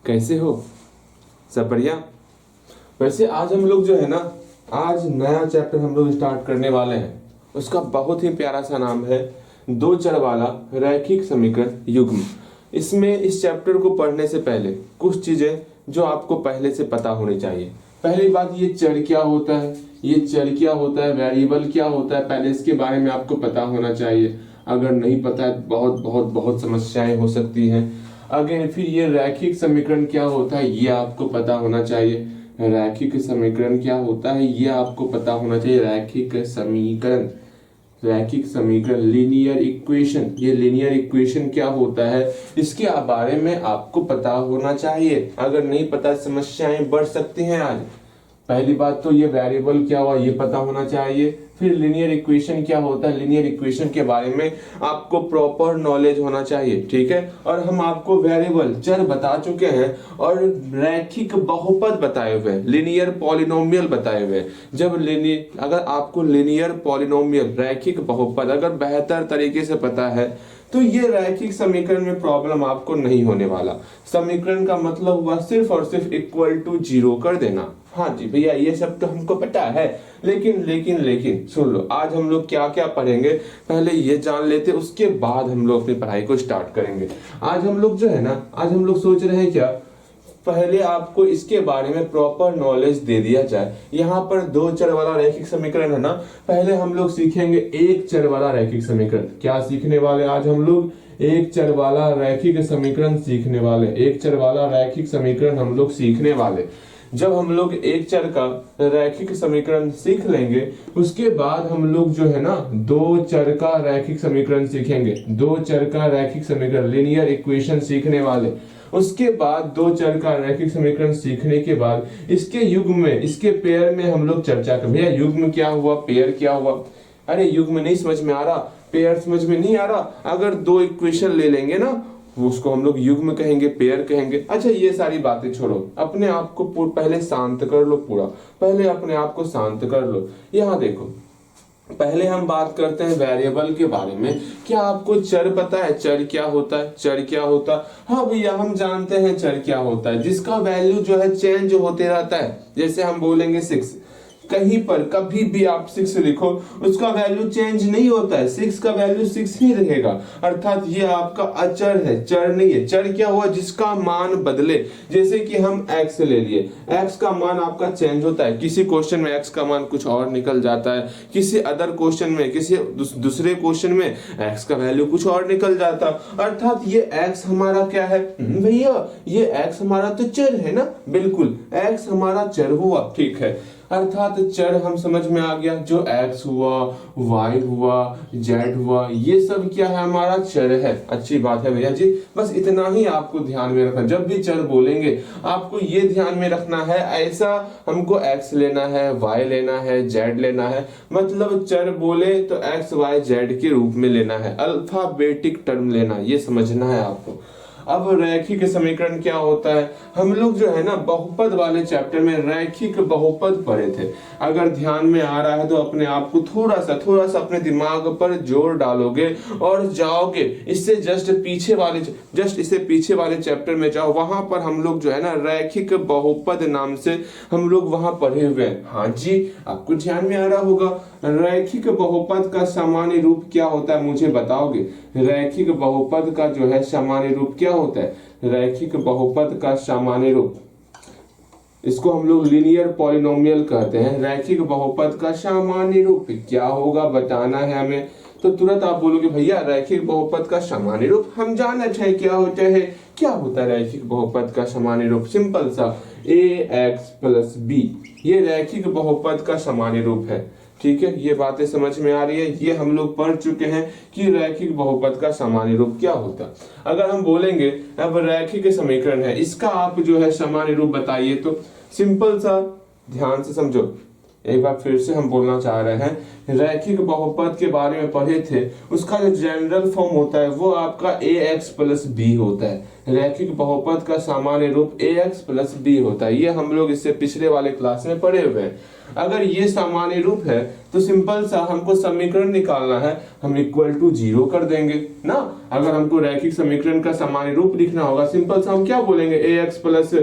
कैसे हो? सब बढ़िया। वैसे आज हम लोग जो है ना, आज नया चैप्टर हम लोग स्टार्ट करने वाले हैं। उसका बहुत ही प्यारा सा नाम है दो चर वाला रैखिक समीकरण युग्म। इसमें इस चैप्टर को पढ़ने से पहले कुछ चीजें जो आपको पहले से पता होनी चाहिए। पहली बात, ये चर क्या होता है, ये चर क्या होता है, वेरिएबल क्या होता है, पहले इसके बारे में आपको पता होना चाहिए। अगर नहीं पता है बहुत बहुत बहुत समस्याएं हो सकती हैं। अगेन फिर ये रैखिक समीकरण क्या होता है ये आपको पता होना चाहिए। रैखिक समीकरण क्या होता है ये आपको पता होना चाहिए। रैखिक समीकरण लीनियर इक्वेशन, ये लीनियर इक्वेशन क्या होता है इसके बारे में आपको पता होना चाहिए। अगर नहीं पता समस्याएं बढ़ सकती हैं आज। पहली बात तो ये वेरिएबल क्या हुआ ये पता होना चाहिए। फिर लीनियर इक्वेशन क्या होता है, लीनियर इक्वेशन के बारे में आपको प्रॉपर नॉलेज होना चाहिए, ठीक है। और हम आपको वेरिएबल चर बता चुके हैं और रैखिक बहुपद बताए हुए हैं, लीनियर पॉलिनोमियल बताए हुए हैं। जब अगर आपको लीनियर पॉलिनोमियल रैखिक बहुपद अगर बेहतर तरीके से पता है तो ये रैखिक समीकरण में प्रॉब्लम आपको नहीं होने वाला। समीकरण का मतलब हुआ सिर्फ और सिर्फ इक्वल टू जीरो कर देना। हाँ जी भैया, ये सब तो हमको पता है, लेकिन सुन लो, आज हम लोग क्या क्या पढ़ेंगे पहले ये जान लेते, उसके बाद हम लोग अपनी पढ़ाई को स्टार्ट करेंगे। आज हम लोग जो है ना, आज हम लोग सोच रहे हैं क्या, पहले आपको इसके बारे में प्रॉपर नॉलेज दे दिया जाए। यहाँ पर दो चर वाला रैखिक समीकरण है ना, पहले हम लोग सीखेंगे एक चर वाला रैखिक समीकरण। क्या सीखने वाले आज हम लोग? एक चर वाला रैखिक समीकरण सीखने वाले। एक चर वाला रैखिक समीकरण हम लोग सीखने वाले। जब हम लोग एक चर का रैखिक समीकरण सीख लेंगे उसके बाद हम लोग जो है ना दो चर का रैखिक समीकरण सीखेंगे। दो चर का रैखिक समीकरण लीनियर इक्वेशन सीखने वाले। उसके बाद दो चर का रैखिक समीकरण सीखने के बाद इसके युग्म में, इसके पेयर में हम लोग चर्चा करें। भैया युग्म क्या हुआ, पेयर क्या हुआ? अरे युग्म नहीं समझ में आ रहा, पेयर समझ में नहीं आ रहा। अगर दो इक्वेशन ले लेंगे ना उसको हम लोग युग्म कहेंगे, पेयर कहेंगे। अच्छा ये सारी बातें छोड़ो, अपने आप को पहले शांत कर लो, पूरा पहले अपने आप को शांत कर लो। यहाँ देखो, पहले हम बात करते हैं वेरिएबल के बारे में। क्या आपको चर पता है? चर क्या होता है? चर क्या होता है? हाँ भैया हम जानते हैं चर क्या होता है, जिसका वैल्यू जो है चेंज होते रहता है। जैसे हम बोलेंगे 6, कहीं पर कभी भी आप 6 लिखो उसका वैल्यू चेंज नहीं होता है, 6 का वैल्यू 6 ही रहेगा। अर्थात ये आपका अचर है, चर नहीं है। चर क्या हुआ? जिसका मान बदले। जैसे कि हम x ले लिए, x का मान आपका चेंज होता है। किसी क्वेश्चन में x का मान कुछ और निकल जाता है, किसी अदर क्वेश्चन में, किसी दूसरे क्वेश्चन में x का वैल्यू कुछ और निकल जाता। अर्थात ये x हमारा क्या है भैया? ये x हमारा तो चर है ना। बिल्कुल, x हमारा चर हुआ, ठीक है। अर्थात चर हम समझ में आ गया, जो x हुआ, y हुआ, z हुआ, ये सब क्या है? हमारा चर है। अच्छी बात है भैया जी, बस इतना ही आपको ध्यान में रखना। जब भी चर बोलेंगे आपको ये ध्यान में रखना है, ऐसा हमको x लेना है, y लेना है, z लेना है। मतलब चर बोले तो x, y, z के रूप में लेना है, अल्फाबेटिक टर्म लेना, ये समझना है आपको। अब रैखिक समीकरण क्या होता है? हम लोग जो है ना बहुपद वाले चैप्टर में रैखिक बहुपद पढ़े थे। अगर ध्यान में आ रहा है तो अपने आप को थोड़ा सा अपने दिमाग पर जोर डालोगे और जाओगे इससे जस्ट इससे पीछे वाले चैप्टर में जाओ। वहां पर हम लोग जो है ना रैखिक बहुपद नाम से हम लोग वहां पढ़े हुए हैं। हाँ जी, आपको ध्यान में आ रहा होगा। रैखिक बहुपद का सामान्य रूप क्या होता है मुझे बताओगे? रैखिक बहुपद का जो है सामान्य रूप क्या होता है? रैखिक बहुपद का सामान्य रूप, इसको हम लोग लीनियर पॉलिनोमियल कहते हैं। रैखिक बहुपद का सामान्य रूप क्या होगा बताना है हमें। तो तुरंत आप बोलोगे भैया रैखिक बहुपद का सामान्य रूप हम जानते हैं क्या होता है। क्या होता है रैखिक बहुपद का सामान्य रूप? सिंपल सा ax प्लस b, ये रैखिक बहुपद का सामान्य रूप है। ठीक है, ये बातें समझ में आ रही है। ये हम लोग पढ़ चुके हैं कि रैखिक बहुपद का सामान्य रूप क्या होता है। अगर हम बोलेंगे अब रैखिक समीकरण है, इसका आप जो है सामान्य रूप बताइए, तो सिंपल सा ध्यान से समझो। एक बार फिर से हम बोलना चाह रहे हैं, रैखिक बहुपद के बारे में पढ़े थे, उसका जो जनरल फॉर्म होता है वो आपका ax प्लस b होता है। रैखिक बहुपद का सामान्य रूप ax प्लस b होता है। ये हम लोग इससे पिछले वाले क्लास में पढ़े हुए हैं। अगर ये सामान्य रूप है तो सिंपल सा हमको समीकरण निकालना है, हम इक्वल टू 0 कर देंगे ना। अगर हमको रैखिक समीकरण का सामान्य रूप लिखना होगा, सिंपल सा हम क्या बोलेंगे, ax plus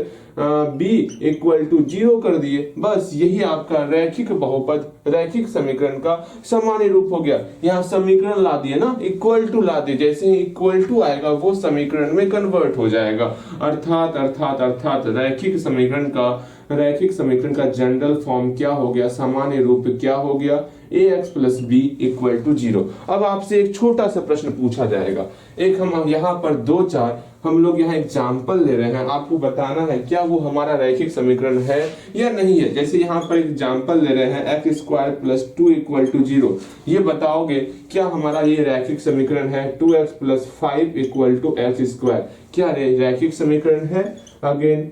b equal to 0 कर दिए, बस यही आपका रैखिक बहुपद रैखिक समीकरण का सामान्य रूप हो गया। यहाँ समीकरण ला दिए ना, इक्वल टू ला दिए, जैसे ही इक्वल टू आएगा वो समीकरण में कन्वर्ट हो जाएगा। अर्थात अर्थात अर्थात रैखिक समीकरण का जनरल फॉर्म क्या हो गया, सामान्य रूप क्या हो गया, ax plus b equal to 0। अब आपसे एक छोटा सा प्रश्न पूछा जाएगा, एक हम यहाँ पर 2-4 हम लोग यहाँ एग्जाम्पल ले रहे हैं, आपको बताना है क्या वो हमारा रैखिक समीकरण है या नहीं है। जैसे यहाँ पर एग्जाम्पल ले रहे हैं x square plus 2 equal to 0, ये बताओगे क्या हमारा ये रैखिक समीकरण है। 2x plus 5 equal to x square क्या रैखिक समीकरण है। अगेन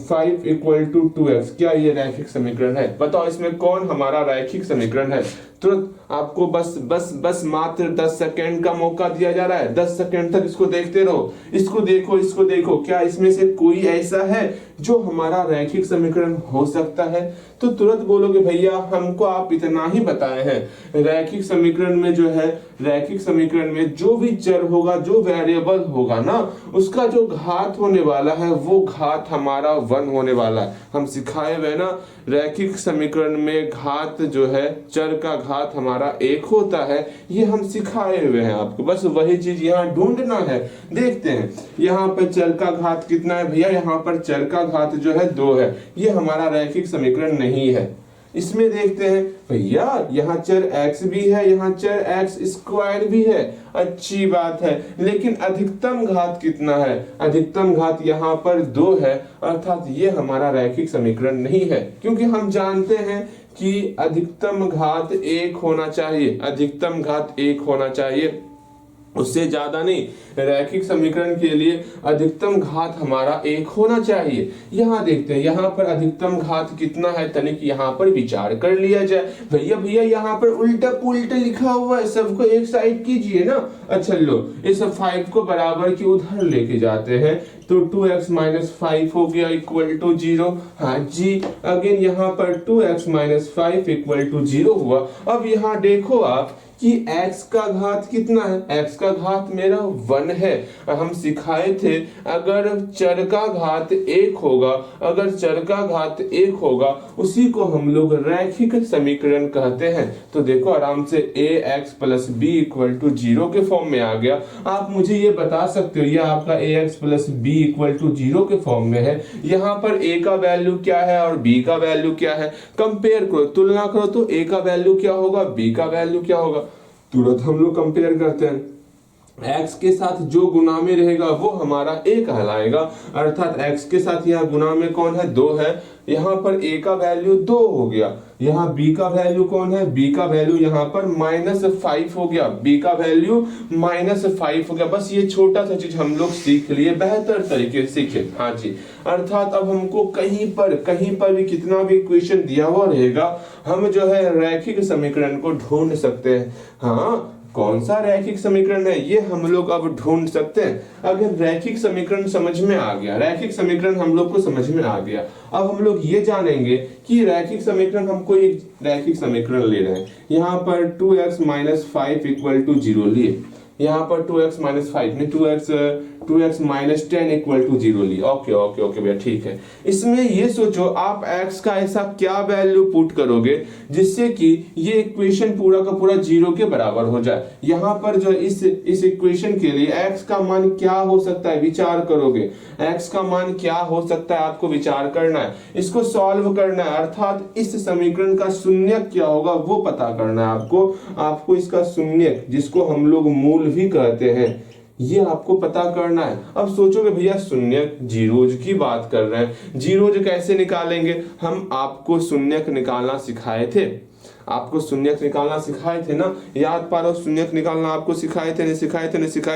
5 इक्वल टू 2x क्या ये रैखिक समीकरण है। बताओ इसमें कौन हमारा रैखिक समीकरण है। तुरंत आपको बस मात्र 10 सेकंड का मौका दिया जा रहा है, 10 सेकंड तक इसको देखते रहो, इसको देखो क्या इसमें से कोई ऐसा है जो हमारा रैखिक समीकरण हो सकता है। तो तुरंत बोलोगे भैया हमको आप इतना ही बताए हैं, रैखिक समीकरण में जो है, रैखिक समीकरण में जो भी चर होगा, जो वेरिएबल होगा ना, उसका जो घात होने वाला है वो घात हमारा 1 होने वाला है। हम सिखाए हुए ना, रैखिक समीकरण में घात जो है, चर का घात हमारा 1 होता है, ये हम सिखाए हुए हैं आपको, बस वही चीज यहाँ ढूंढना है। देखते हैं यहाँ पर चर का घात कितना है भैया, यहाँ पर चर का घात जो है 2 है, ये हमारा रैखिक समीकरण नहीं है। इसमें देखते हैं भैया यहाँ चर x भी है, यहाँ चर x स्क्वायर भी है, अच्छी बात है, लेकिन अधिकतम घात कितना है, अधिकतम घात यहाँ पर 2 है, अर्थात ये हमारा रैखिक समीकरण नहीं है। क्योंकि हम जानते हैं कि अधिकतम घात 1 होना चाहिए, अधिकतम घात 1 होना चाहिए, उससे ज्यादा नहीं। रैखिक समीकरण के लिए अधिकतम घात हमारा 1 होना चाहिए। यहाँ देखते हैं यहाँ पर अधिकतम घात कितना है, तनिक यहाँ पर विचार कर लिया जाए। भैया यहाँ पर उल्टा पुल्टा लिखा हुआ है, सबको एक साइड कीजिए ना। अच्छा लो इस 5 को बराबर की उधर लेके जाते हैं, तो 2x माइनस 5 हो गया इक्वल टू 0। हाँ जी, अगेन यहाँ पर 2x माइनस 5 इक्वल टू 0 हुआ। अब यहाँ देखो आप कि x का घात कितना है, x का घात मेरा 1 है। हम सिखाए थे अगर चर का घात 1 होगा, अगर चर का घात 1 होगा उसी को हम लोग रैखिक समीकरण कहते हैं। तो देखो आराम से ax plus b equal to 0 के फॉर्म में आ गया। आप मुझे ये बता सकते हो, यह आपका ax plus b equal to 0 के फॉर्म में है। यहाँ पर a का वैल्यू क्या है और b का वैल्यू क्या है, कंपेयर करो, तुलना करो, तो a का वैल्यू क्या होगा, b का वैल्यू क्या होगा। तुरंत हम लोग कंपेयर करते हैं, x के साथ जो गुना में रहेगा वो हमारा a कहलाएगा, अर्थात x के साथ यहाँ गुना में कौन है, 2 है। यहाँ पर a का वैल्यू 2 हो गया, यहाँ b का वैल्यू कौन है, b का वैल्यू यहाँ पर -5 हो गया, b का वैल्यू -5 हो गया। बस ये छोटा सा चीज हम लोग सीख लिए, बेहतर तरीके से सीखे। हाँ जी, अर्थात अब हमको कहीं पर भी कितना भी इक्वेशन दिया हुआ रहेगा, हम जो है रैखिक समीकरण को ढूंढ सकते हैं। हाँ, कौन सा रैखिक समीकरण है ये हम लोग अब ढूंढ सकते हैं। अगर रैखिक समीकरण समझ में आ गया, रैखिक समीकरण हम लोग को समझ में आ गया, अब हम लोग ये जानेंगे कि रैखिक समीकरण, हम कोई रैखिक समीकरण ले रहे हैं, यहाँ पर 2x माइनस 5 इक्वल टू 0 लिए, यहाँ पर 2x माइनस 5 में 2x माइनस 10 इक्वल टू 0 ली। ओके भैया ठीक है। इसमें ये सोचो आप x का ऐसा क्या वैल्यू पुट करोगे जिससे कि ये इक्वेशन पूरा का पूरा 0 के बराबर हो जाए। यहाँ पर जो इस इक्वेशन के लिए x का मान क्या हो सकता है, विचार करोगे, x का मान क्या हो सकता है, आपको विचार करना है, इसको सॉल्व करना है, अर्थात इस समीकरण का शून्यक क्या होगा वो पता करना है आपको इसका शून्यक, जिसको हम लोग मूल भी कहते हैं, ये आपको पता करना है। अब सोचोगे भैया शून्यक जीरोज की बात कर रहे हैं, जीरोज कैसे निकालेंगे, हम आपको शून्यक निकालना सिखाए थे, आपको शून्यक निकालना सिखाए थे ना, याद पारो, शून्यक निकालना आपको सिखाए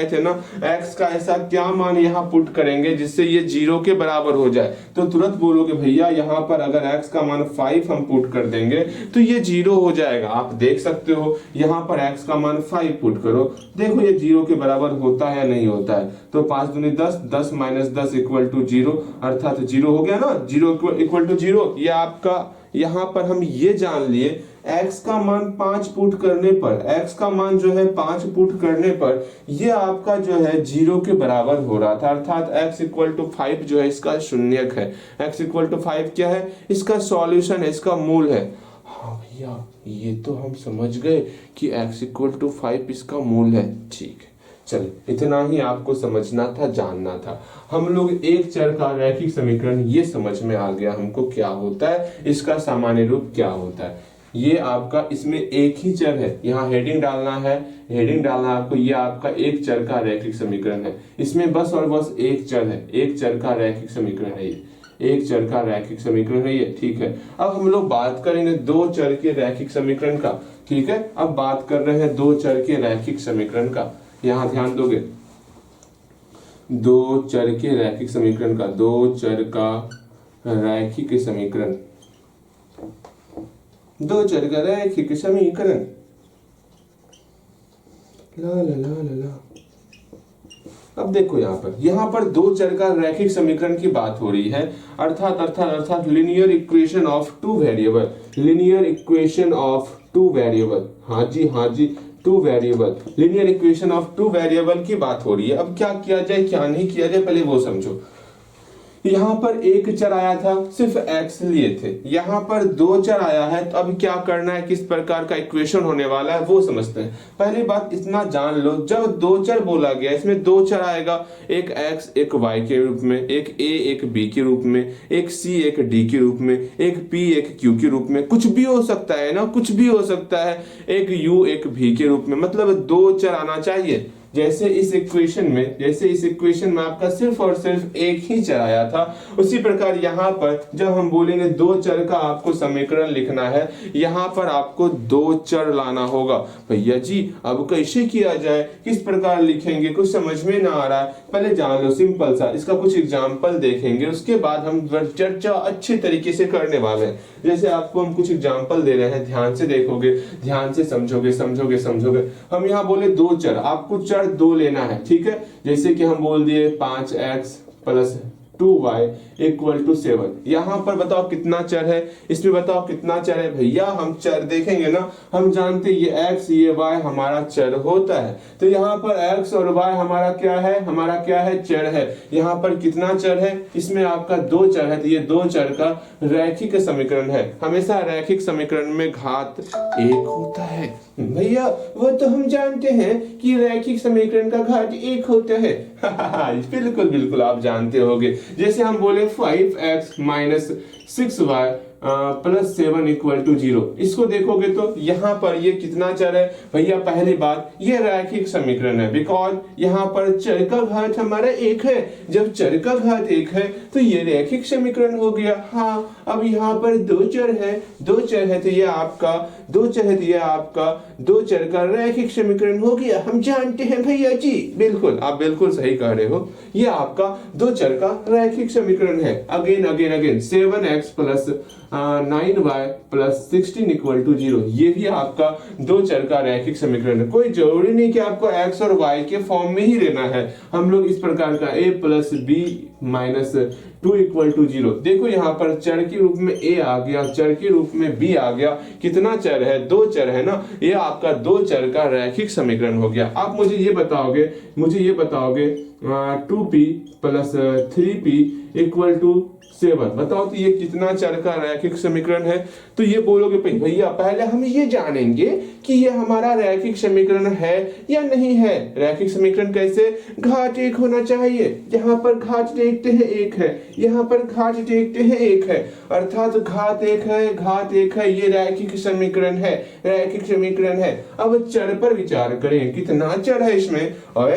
थे ना। x का ऐसा क्या मान यहाँ पुट करेंगे जिससे ये 0 के बराबर हो जाए। तो तुरंत बोलोगे भैया यहाँ पर अगर x का मान 5 हम पुट कर देंगे तो ये 0 हो जाएगा। आप देख सकते हो यहाँ पर x का मान 5 पुट करो, देखो ये 0 के बराबर होता है या नहीं होता है। तो 5 दूनी 10, 10 माइनस 10 इक्वल टू 0, अर्थात 0 हो गया ना, 0 इक्वल टू 0। ये आपका यहाँ पर हम ये जान लिए x का मान 5 पुट करने पर, x का मान जो है 5 पुट करने पर ये आपका जो है 0 के बराबर हो रहा था, अर्थात x इक्वल टू 5 जो है इसका शून्यक है। x इक्वल टू 5 क्या है, इसका सॉल्यूशन है, इसका मूल है। हाँ भैया ये तो हम समझ गए कि x इक्वल टू 5 इसका मूल है, ठीक है। चलिए इतना ही आपको समझना था, जानना था। हम लोग एक चर का रैखिक समीकरण ये समझ में आ गया हमको क्या होता है, इसका सामान्य रूप क्या होता है। ये आपका इसमें एक ही चर है, यहाँ हेडिंग डालना है, हेडिंग डालना आपको, ये आपका एक चर का रैखिक समीकरण है। इसमें बस और बस एक चर है, एक चर का रैखिक समीकरण है ये, एक चर का रैखिक समीकरण है ये, ठीक है। अब हम लोग बात करेंगे दो चर के रैखिक समीकरण का, ठीक है। अब बात कर रहे हैं दो चर के रैखिक समीकरण का, यहाँ ध्यान दोगे, दो चर के रैखिक समीकरण का, दो चर का रैखिक समीकरण, दो चर का रैखिक समीकरण, ला ला ला ला ला। अब देखो यहाँ पर दो चर का रैखिक समीकरण की बात हो रही है, अर्थात linear equation of two variable, linear equation of two variable, हाँ जी two variable, linear equation of two variable की बात हो रही है। अब क्या किया जाए क्या नहीं किया जाए पहले वो समझो। यहाँ पर एक चर आया था, सिर्फ x लिए थे, यहाँ पर दो चर आया है, तो अब क्या करना है, किस प्रकार का इक्वेशन होने वाला है वो समझते हैं। पहली बात इतना जान लो, जब दो चर बोला गया इसमें दो चर आएगा, एक x एक y के रूप में, एक a एक b के रूप में, एक c एक d के रूप में, एक p एक q के रूप में, कुछ भी हो सकता है ना, कुछ भी हो सकता है, एक u एक v के रूप में, मतलब दो चर आना चाहिए। जैसे इस इक्वेशन में आपका सिर्फ और सिर्फ एक ही चर आया था, उसी प्रकार यहाँ पर जब हम बोलेंगे दो चर का आपको समीकरण लिखना है, यहाँ पर आपको दो चर लाना होगा। भैया जी अब कैसे किया जाए, किस प्रकार लिखेंगे, कुछ समझ में ना आ रहा है, पहले जान लो सिंपल सा, इसका कुछ एग्जाम्पल देखेंगे, उसके बाद हम चर्चा अच्छे तरीके से करने वाले हैं। जैसे आपको हम कुछ एग्जाम्पल दे रहे हैं, ध्यान से देखोगे, ध्यान से समझोगे। हम यहाँ बोले दो चर, आपको चर दो लेना है, ठीक है। जैसे कि हम बोल दिए 5x plus 2y equal to 7। यहाँ पर बताओ कितना चर है, इसमें बताओ कितना चर है। भैया हम चर देखेंगे ना, हम जानते ये x ये y हमारा चर होता है, तो यहाँ पर x और y हमारा क्या है, चर है। यहाँ पर कितना चर है, इसमें आपका दो चर है, तो ये दो चर का रैखिक समीकरण है। हमेशा रैखिक समीकरण में घात एक होता है। भैया वो तो हम जानते हैं कि रैखिक समीकरण का घात एक होता है। बिल्कुल आप जानते होगे। जैसे हम बोले 5x minus 6y plus 7 equal to 0, इसको देखोगे तो यहाँ पर ये कितना चर है। भैया पहली बात ये रैखिक समीकरण है, बिकॉज यहाँ पर चर का घात हमारा एक है। जब चर का घात एक है तो ये रैखिक समीकरण हो गया। हाँ अब यहाँ पर दो चर है तो ये आपका दो चर का रैखिक समीकरण हो गया। हम जानते हैं भैया जी, बिल्कुल आप बिल्कुल सही कह रहे हो, ये आपका दो चर का रैखिक समीकरण है। Again 7x plus 9y plus 16 equal to 0, ये भी आपका दो चर का रैखिक समीकरण है। कोई जरूरी नहीं कि आपको x और y के फॉर्म में ही लेना है। हम लोग इस प्रकार का a plus b minus 2 equal to 0, देखो यहाँ पर चर के रूप में a आ गया, चर के रूप में b आ गया। कितना चर है, दो चर है ना, ये आपका दो चर का रैखिक समीकरण हो गया। आप मुझे ये बताओगे 2p plus 3p equal to 7, बताओ तो ये कितना चर का रैखिक समीकरण है। तो ये बोलोगे भैया पहले हम ये जानेंगे कि ये हमारा रैखिक समीकरण है या नहीं है। रैखिक समीकरण कैसे, घात एक होना चाहिए। यहाँ पर घात देखते हैं एक है, यहाँ पर घात देखते हैं एक है, अर्थात घात एक है, ये रैखिक समीकरण है। अब चर पर विचार करें, कितना चर है इसमें, और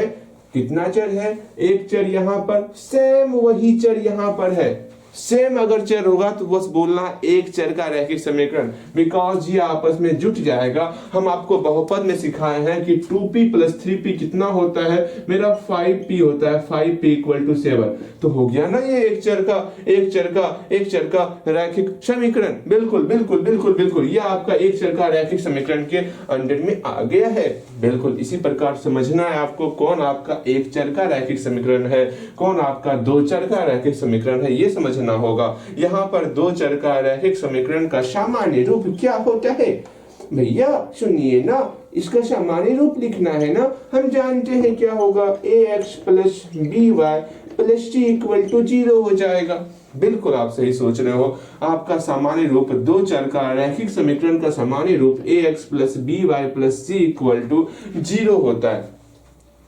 कितना चर है, एक चर यहाँ पर, सेम वही चर यहाँ पर है। सेम अगर चर होगा तो बस बोलना एक चर का रैखिक समीकरण, बिकॉज ये आपस में जुट जाएगा। हम आपको बहुपद में सिखाए हैं कि 2p प्लस 3p कितना होता है, मेरा 5p होता है, 5p इक्वल टू 7। तो हो गया ना ये एक चर का रैखिक समीकरण। बिल्कुल ये आपका एक चर का रैखिक समीकरण के अंडर में आ गया है। बिल्कुल इसी प्रकार समझना है आपको, कौन आपका एक चर का रैखिक समीकरण है, कौन आपका दो चर का रैखिक समीकरण है, ये समझना होगा। यहाँ पर दो चर का रैखिक समीकरण का सामान्य रूप क्या होता है, भैया सुनिए ना, इसका सामान्य रूप लिखना है ना। हम जानते हैं क्या होगा, ax plus B Y plus C equal to 0 हो जाएगा। बिल्कुल आप सही सोच रहे हो। आपका सामान्य रूप दो चर का रैखिक समीकरण का सामान्य रूप ax plus B Y plus C equal to 0 होता है।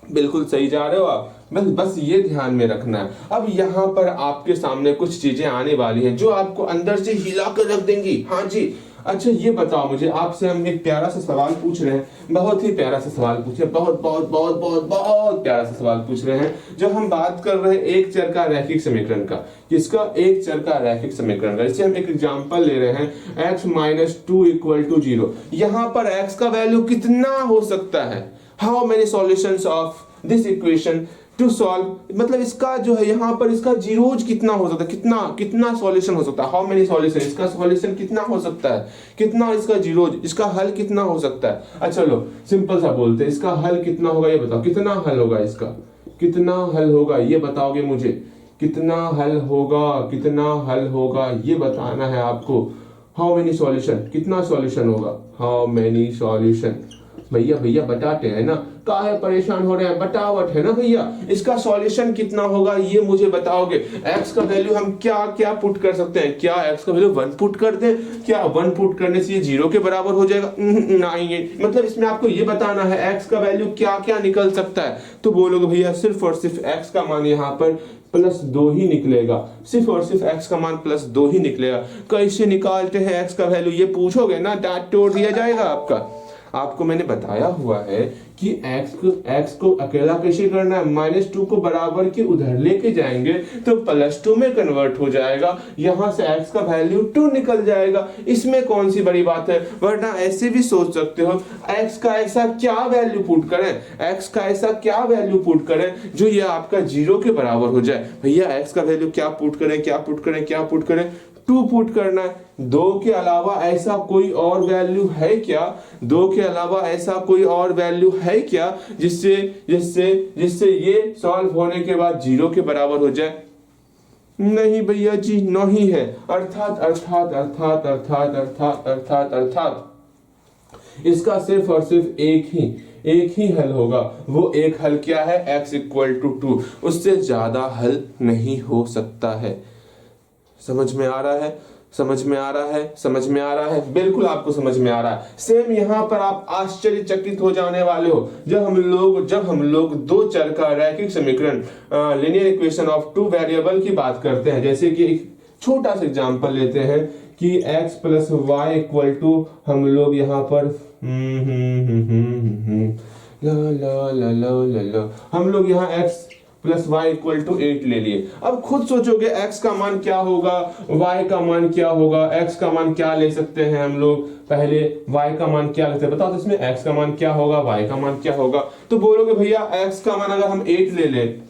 बिल्कुल सही जा रहे हो आप। बस ये ध्यान में रखना है। अब यहाँ पर आपके सामने कुछ चीजें आने वाली हैं जो आपको अंदर से हिला कर रख देंगी। हाँ जी, अच्छा ये बताओ मुझे, आपसे हम एक प्यारा सा सवाल पूछ रहे हैं, बहुत ही प्यारा सा सवाल पूछे, बहुत बहुत बहुत बहुत बहुत प्यारा सा सवाल पूछ रहे हैं। जो हम बात कर रहे हैं एक चर का रैखिक समीकरण का, किसका, एक चर का रैखिक समीकरण का। जैसे हम एक एग्जांपल ले रहे हैं x माइनस 2 इक्वल टू 0। यहाँ पर x का वैल्यू कितना हो सकता है, how many solutions of this equation two solve, मतलब इसका जो है यहाँ पर इसका जीरोज कितना हो सकता है, कितना कितना सॉल्यूशन हो सकता है, हाउ मेनी सॉल्यूशन, इसका सॉल्यूशन कितना हो सकता है, कितना इसका जीरोज, इसका हल कितना हो सकता है। अच्छा लो सिंपल सा बोलते हैं, इसका हल कितना होगा ये बताओ, कितना हल होगा, इसका कितना हल होगा ये बताओगे मुझे, कितना हल होगा, कितना हल होगा ये बताना है आपको। हाउ मेनी सॉल्यूशन, कितना सॉल्यूशन होगा, हाउ मेनी सॉल्यूशन। भैया भैया बताते हैं ना, काहे परेशान हो रहे हैं, बतावट है ना भैया। इसका सॉल्यूशन कितना होगा ये मुझे बताओगे। x का वैल्यू हम क्या क्या पुट कर सकते हैं, क्या x का वैल्यू 1 पुट कर दें, क्या 1 पुट करने से ये 0 के बराबर हो जाएगा, नहीं, मतलब इसमें आपको ये बताना है x का वैल्यू क्या क्या निकल सकता है। तो बोलोगे भैया सिर्फ और सिर्फ x का मान यहाँ पर +2 ही निकलेगा, सिर्फ और सिर्फ x का मान +2 ही निकलेगा। कैसे निकालते हैं x का वैल्यू ये पूछोगे ना, डांट तोड़ दिया जाएगा आपका। आपको मैंने बताया हुआ है कि x को अकेला कैसे करना है, -2 को बराबर के उधर लेके जाएंगे तो +2 में कन्वर्ट हो जाएगा, यहाँ से x का वैल्यू 2 निकल जाएगा। इसमें कौन सी बड़ी बात है, वरना ऐसे भी सोच सकते हो x का ऐसा क्या वैल्यू पुट करें, x का ऐसा क्या वैल्यू पुट करें जो ये आपका 0 के बराबर हो जाए। भैया x का वैल्यू क्या पुट करें, क्या पुट करें, क्या पुट करें, 2 पुट करना है। 2 के अलावा ऐसा कोई और वैल्यू है क्या, 2 के अलावा ऐसा कोई और वैल्यू है क्या जिससे जिससे जिससे ये सॉल्व होने के बाद 0 के बराबर हो जाए। नहीं भैया जी नहीं है। अर्थात अर्थात अर्थात अर्थात अर्थात अर्थात अर्थात इसका सिर्फ और सिर्फ एक ही हल होगा। वो एक हल क्या है, x इक्वल टू 2, उससे ज्यादा हल नहीं हो सकता है। समझ में आ रहा है, समझ में आ रहा है, समझ में आ रहा है, बिल्कुल आपको समझ में आ रहा है। सेम यहाँ पर आप आश्चर्यचकित हो जाने वाले हो जब हम लोग दो चर का रैखिक समीकरण लीनियर इक्वेशन ऑफ 2 वेरिएबल की बात करते हैं। जैसे कि एक छोटा सा एग्जांपल लेते हैं कि x plus Y equal to, हम लोग यहाँ पर हम लोग यहाँ x plus Y equal to 8 ले लिए। अब खुद सोचोगे x का मान क्या होगा, y का मान क्या होगा, x का मान क्या ले सकते हैं हम लोग, पहले y का मान क्या लेते हैं बताओ, तो इसमें x का मान क्या होगा, y का मान क्या होगा। तो बोलोगे भैया x का मान अगर हम 8 ले लें,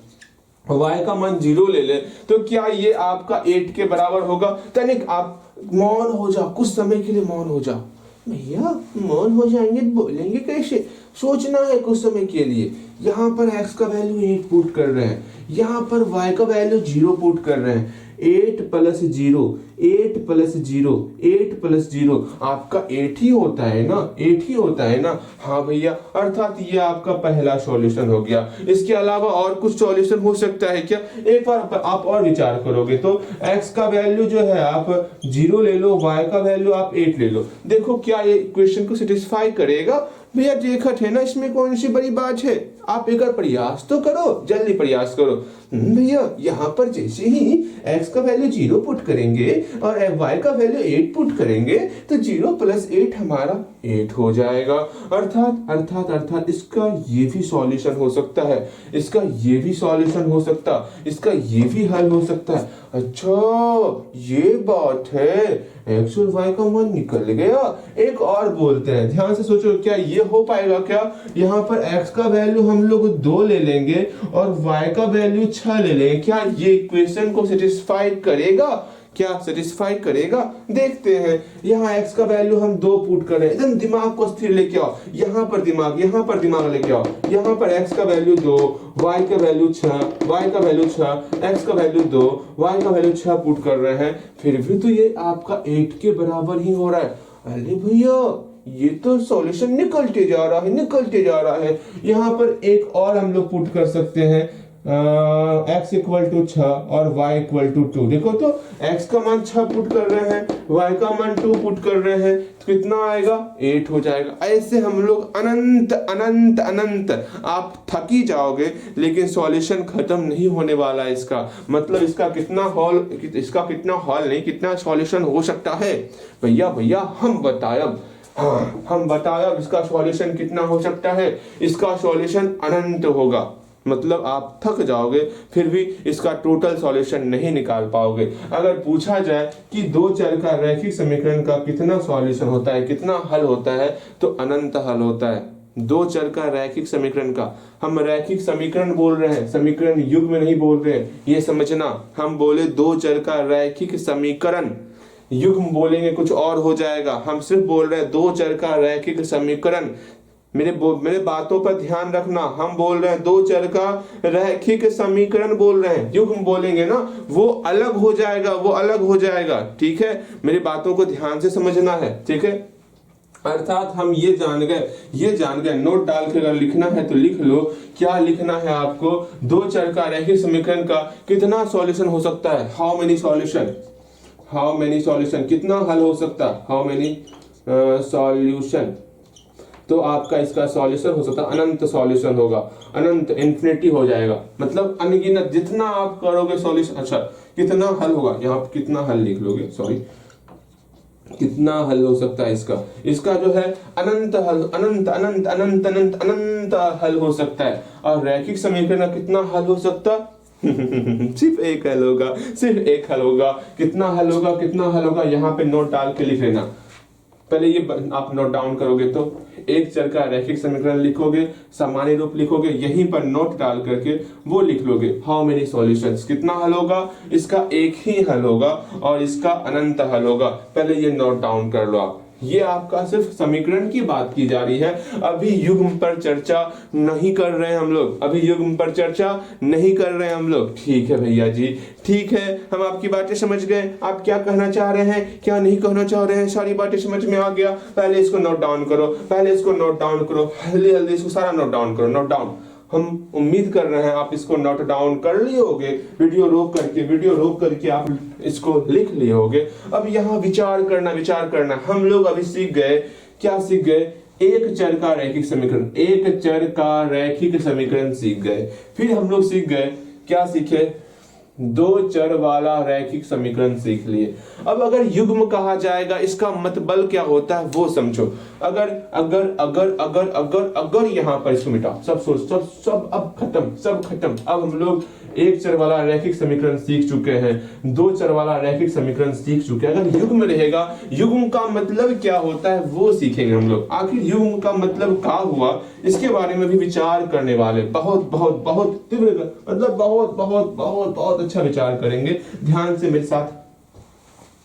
y का मान 0 ले ले, तो क्या ये आपका 8 के बराबर होगा। तनिक आप मौन हो जाओ, कुछ समय के लिए मौन हो जाओ। भैया मौन हो जाएंगे, बोलेंगे कैसे, सोचना है कुछ समय के लिए। यहाँ पर x का वैल्यू 8 पुट कर रहे हैं, यहाँ पर y का वैल्यू 0 पुट कर रहे हैं। 8 प्लस 0, 8 प्लस 0, 8 प्लस 0 आपका 8 ही होता है ना, 8 ही होता है ना। हाँ भैया, अर्थात ये आपका पहला सॉल्यूशन हो गया। इसके अलावा और कुछ सॉल्यूशन हो सकता है क्या, एक बार आप और विचार करोगे तो x का वैल्यू जो है आप 0 ले लो, y का वैल्यू आप 8 ले लो। देखो क्या ये इक्वेशन को सेटिस्फाई करेगा। भैया देखत है ना, इसमें कौन सी बड़ी बात है, आप एक बार प्रयास तो करो, जल्दी प्रयास करो। भैया यहाँ पर जैसे ही x का वैल्यू 0 पुट करेंगे और y का वैल्यू 8 पुट करेंगे तो 0 प्लस 8 हमारा 8 हो जाएगा। अर्थात अर्थात अर्थात इसका ये भी सॉल्यूशन हो सकता है, इसका ये भी सॉल्यूशन हो सकता, इसका ये भी हल हो सकता है। अच्छा ये बात है, x और y का मान निकल गया। एक और बोलते हैं, ध्यान से सोचो, क्या ये हो पाएगा क्या, यहाँ पर x का वैल्यू हम लोग 2 ले लेंगे और y का वैल्यू 6 ले लेंगे, क्या ये इक्वेशन को सेटिस्फाई करेगा, क्या सेटिस्फाई करेगा। देखते हैं, यहाँ x का वैल्यू हम 2 पुट करें, एकदम दिमाग को स्थिर लेके आओ, यहाँ पर दिमाग लेके आओ। यहाँ पर x का वैल्यू 2, y का वैल्यू 6, y का वैल्यू 6, x का वैल्यू 2, y का वैल्यू 6 पुट कर रहे हैं, फिर भी तो ये आपका 8 के बराबर ही हो रहा है। अरे भैया ये तो सॉल्यूशन निकलते जा रहा है, निकलते जा रहा है। यहाँ पर एक और हम लोग पुट कर सकते हैं, x इक्वल टू 6 और y इक्वल टू 2। देखो तो x का मान 6 पुट कर रहे हैं, y का मान 2 पुट कर रहे हैं, तो कितना आएगा 8 हो जाएगा। ऐसे हम लोग अनंत अनंत अनंत, आप थक ही जाओगे लेकिन सॉल्यूशन खत्म नहीं होने वाला है। इसका मतलब इसका कितना हॉल नहीं, कितना सॉल्यूशन हो सकता है भैया हम बतायब। हाँ, हम बतायब इसका सॉल्यूशन कितना हो सकता है। इसका सॉल्यूशन अनंत होगा, मतलब आप थक जाओगे फिर भी इसका टोटल सॉल्यूशन नहीं निकाल पाओगे। अगर पूछा जाए कि दो चर का रैखिक समीकरण का कितना सॉल्यूशन होता है, कितना हल होता है, तो अनंत हल होता है। दो चर का रैखिक समीकरण का, हम रैखिक समीकरण बोल रहे हैं, समीकरण युग में नहीं बोल रहे हैं, ये समझना। हम बोले दो चर का रैखिक समीकरण, युग्म बोलेंगे कुछ और हो जाएगा। हम सिर्फ बोल रहे हैं दो चर का रैखिक समीकरण। मेरे बातों पर ध्यान रखना, हम बोल रहे हैं दो चर का रैखिक समीकरण बोल रहे हैं। युग्म बोलेंगे ना वो अलग हो जाएगा, वो अलग हो जाएगा, ठीक है। मेरी बातों को ध्यान से समझना है, ठीक है। अर्थात हम ये जान गए, नोट डाल के अगर लिखना है तो लिख लो। क्या लिखना है आपको, दो चर का रैखिक समीकरण का कितना सॉल्यूशन हो सकता है, हाउ मेनी सॉल्यूशन, कितना हल हो सकता है, हाउ मेनी सॉल्यूशन। तो आपका इसका सॉल्यूशन हो सकता है अनंत सॉल्यूशन होगा, अनंत इन्फिनिटी हो जाएगा, मतलब अनगिनत जितना आप करोगे सॉल्यूशन। अच्छा कितना हल होगा, यहाँ पे कितना हल लिख लोगे, सॉरी कितना हल हो सकता है इसका जो है अनंत हल, अनंत अनंत अनंत अनंत अनंत हल हो सकता है। और रैखिक समीकरण का कितना हल हो सकता सिर्फ एक हल होगा, सिर्फ एक हल होगा। कितना हल होगा यहाँ पे नोट डाल के लिख लेना। पहले ये आप नोट डाउन करोगे तो एक चर का रैखिक समीकरण लिखोगे, सामान्य रूप लिखोगे, यहीं पर नोट डाल करके वो लिख लोगे हाउ मेनी सॉल्यूशंस, कितना हल होगा। इसका एक ही हल होगा और इसका अनंत हल होगा। पहले ये नोट डाउन कर लो आप। ये आपका सिर्फ समीकरण की बात की जा रही है, अभी युग्म पर चर्चा नहीं कर रहे हैं हम लोग, अभी युग्म पर चर्चा नहीं कर रहे हैं हम लोग। ठीक है भैया जी, ठीक है, हम आपकी बातें समझ गए। आप क्या कहना चाह रहे हैं, क्या नहीं कहना चाह रहे हैं, सारी बातें समझ में आ गया। पहले इसको नोट डाउन करो, जल्दी इसको सारा नोट डाउन करो, नोट डाउन। हम उम्मीद कर रहे हैं आप इसको नोट डाउन कर लिए होगे, वीडियो रोक करके आप इसको लिख लिए होगे। अब यहाँ विचार करना। हम लोग अभी सीख गए, क्या सीख गए, एक चर का रैखिक समीकरण सीख गए। फिर हम लोग सीख गए, क्या सीखे, दो चर वाला रैखिक समीकरण सीख लिए। अब अगर युग्म कहा जाएगा इसका मतलब क्या होता है वो समझो। अगर यहाँ पर इसको मिटाओ, सब अब खत्म। अब हम लोग एक चर वाला रैखिक समीकरण सीख चुके हैं, दो चर वाला रैखिक समीकरण सीख चुके हैं। अगर युग्म रहेगा, युग्म का मतलब क्या होता है वो सीखेंगे हम लोग। आखिर युग्म का मतलब क्या हुआ, इसके बारे में भी विचार करने वाले, बहुत तीव्र, मतलब बहुत अच्छा विचार करेंगे। ध्यान से मेरे साथ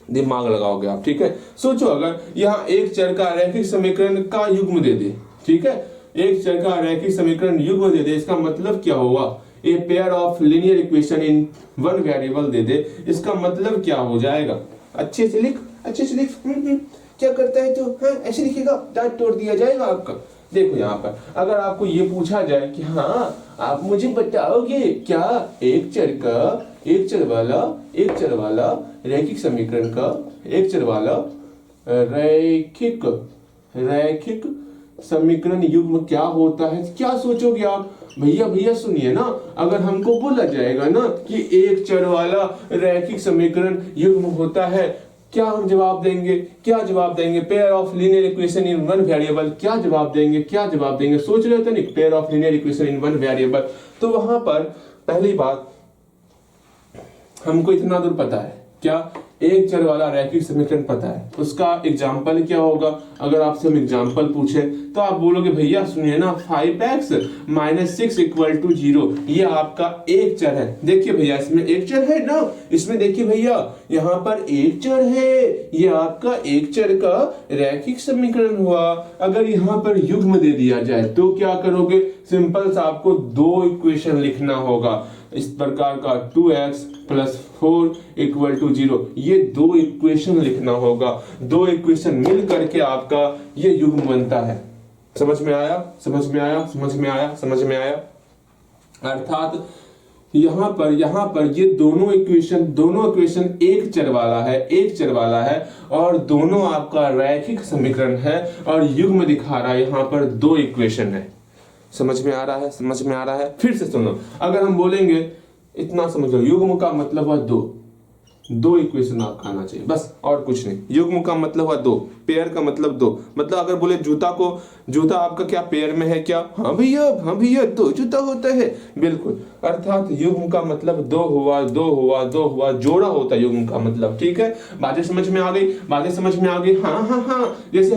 दिमाग लगाओगे आप, ठीक है। सोचो अगर यहाँ एक चर का रैखिक समीकरण का युग्म दे दे, ठीक है, एक चर का रैखिक समीकरण युग्म दे दे, इसका मतलब क्या होगा, a pair of linear equation in one variable दे दे, इसका मतलब क्या हो जाएगा। अच्छे से लिख। क्या करता है तो हाँ ऐसे लिखेगा, दांत तोड़ दिया जाएगा आपका। देखो यहाँ पर अगर आपको ये पूछा जाए कि हाँ आप मुझे बताओगे क्या एक चर वाला रैखिक समीकरण का, एक चर वाला रैखिक समीकरण युग्म क्या होता है, क्या सोचोगे आप। भैया सुनिए ना, अगर हमको बोला जाएगा ना कि एक चर वाला रैखिक समीकरण युग्म होता है, क्या हम जवाब देंगे, pair of linear equation in one variable, क्या जवाब देंगे, सोच रहे थे नहीं, pair of linear equation in one variable. तो वहां पर पहली बात हमको इतना दूर पता है, क्या एक चर वाला रैखिक समीकरण पता है, उसका एग्जाम्पल क्या होगा। अगर आपसे हम एग्जाम्पल पूछे तो आप बोलोगे भैया सुनिए ना, 5x - 6 = 0, ये आपका एक चर है। देखिए भैया इसमें एक चर है ना, इसमें देखिए भैया यहाँ पर एक चर है, ये आपका एक चर का रैखिक समीकरण हुआ। अगर यहाँ पर युग्म दे दिया जाए तो क्या करोगे, सिंपल सा आपको दो इक्वेशन लिखना होगा। इस प्रकार का 2x प्लस 4 इक्वल टू 0, ये दो इक्वेशन लिखना होगा। दो इक्वेशन मिल करके आपका ये युग्म बनता है। समझ में आया, समझ में आया, समझ में आया, समझ में आया। अर्थात यहाँ पर ये दोनों इक्वेशन एक चर वाला है और दोनों आपका रैखिक समीकरण है और युग्म दिखा रहा है, यहाँ पर दो इक्वेशन है। समझ में आ रहा है, समझ में आ रहा है। फिर से सुनो, अगर हम बोलेंगे इतना समझ लो, युग्म का मतलब है दो इक्वेशन आपका आना चाहिए, बस और कुछ नहीं। युग्म का मतलब है दो, पेयर का मतलब दो। मतलब अगर बोले जूता आपका क्या पेयर में है क्या? हाँ भैया दो जूता होता है, बिल्कुल। अर्थात युग्म का मतलब दो हुआ, जोड़ा होता है युग्म का मतलब। ठीक है, बातें समझ में आ गई? हाँ। जैसे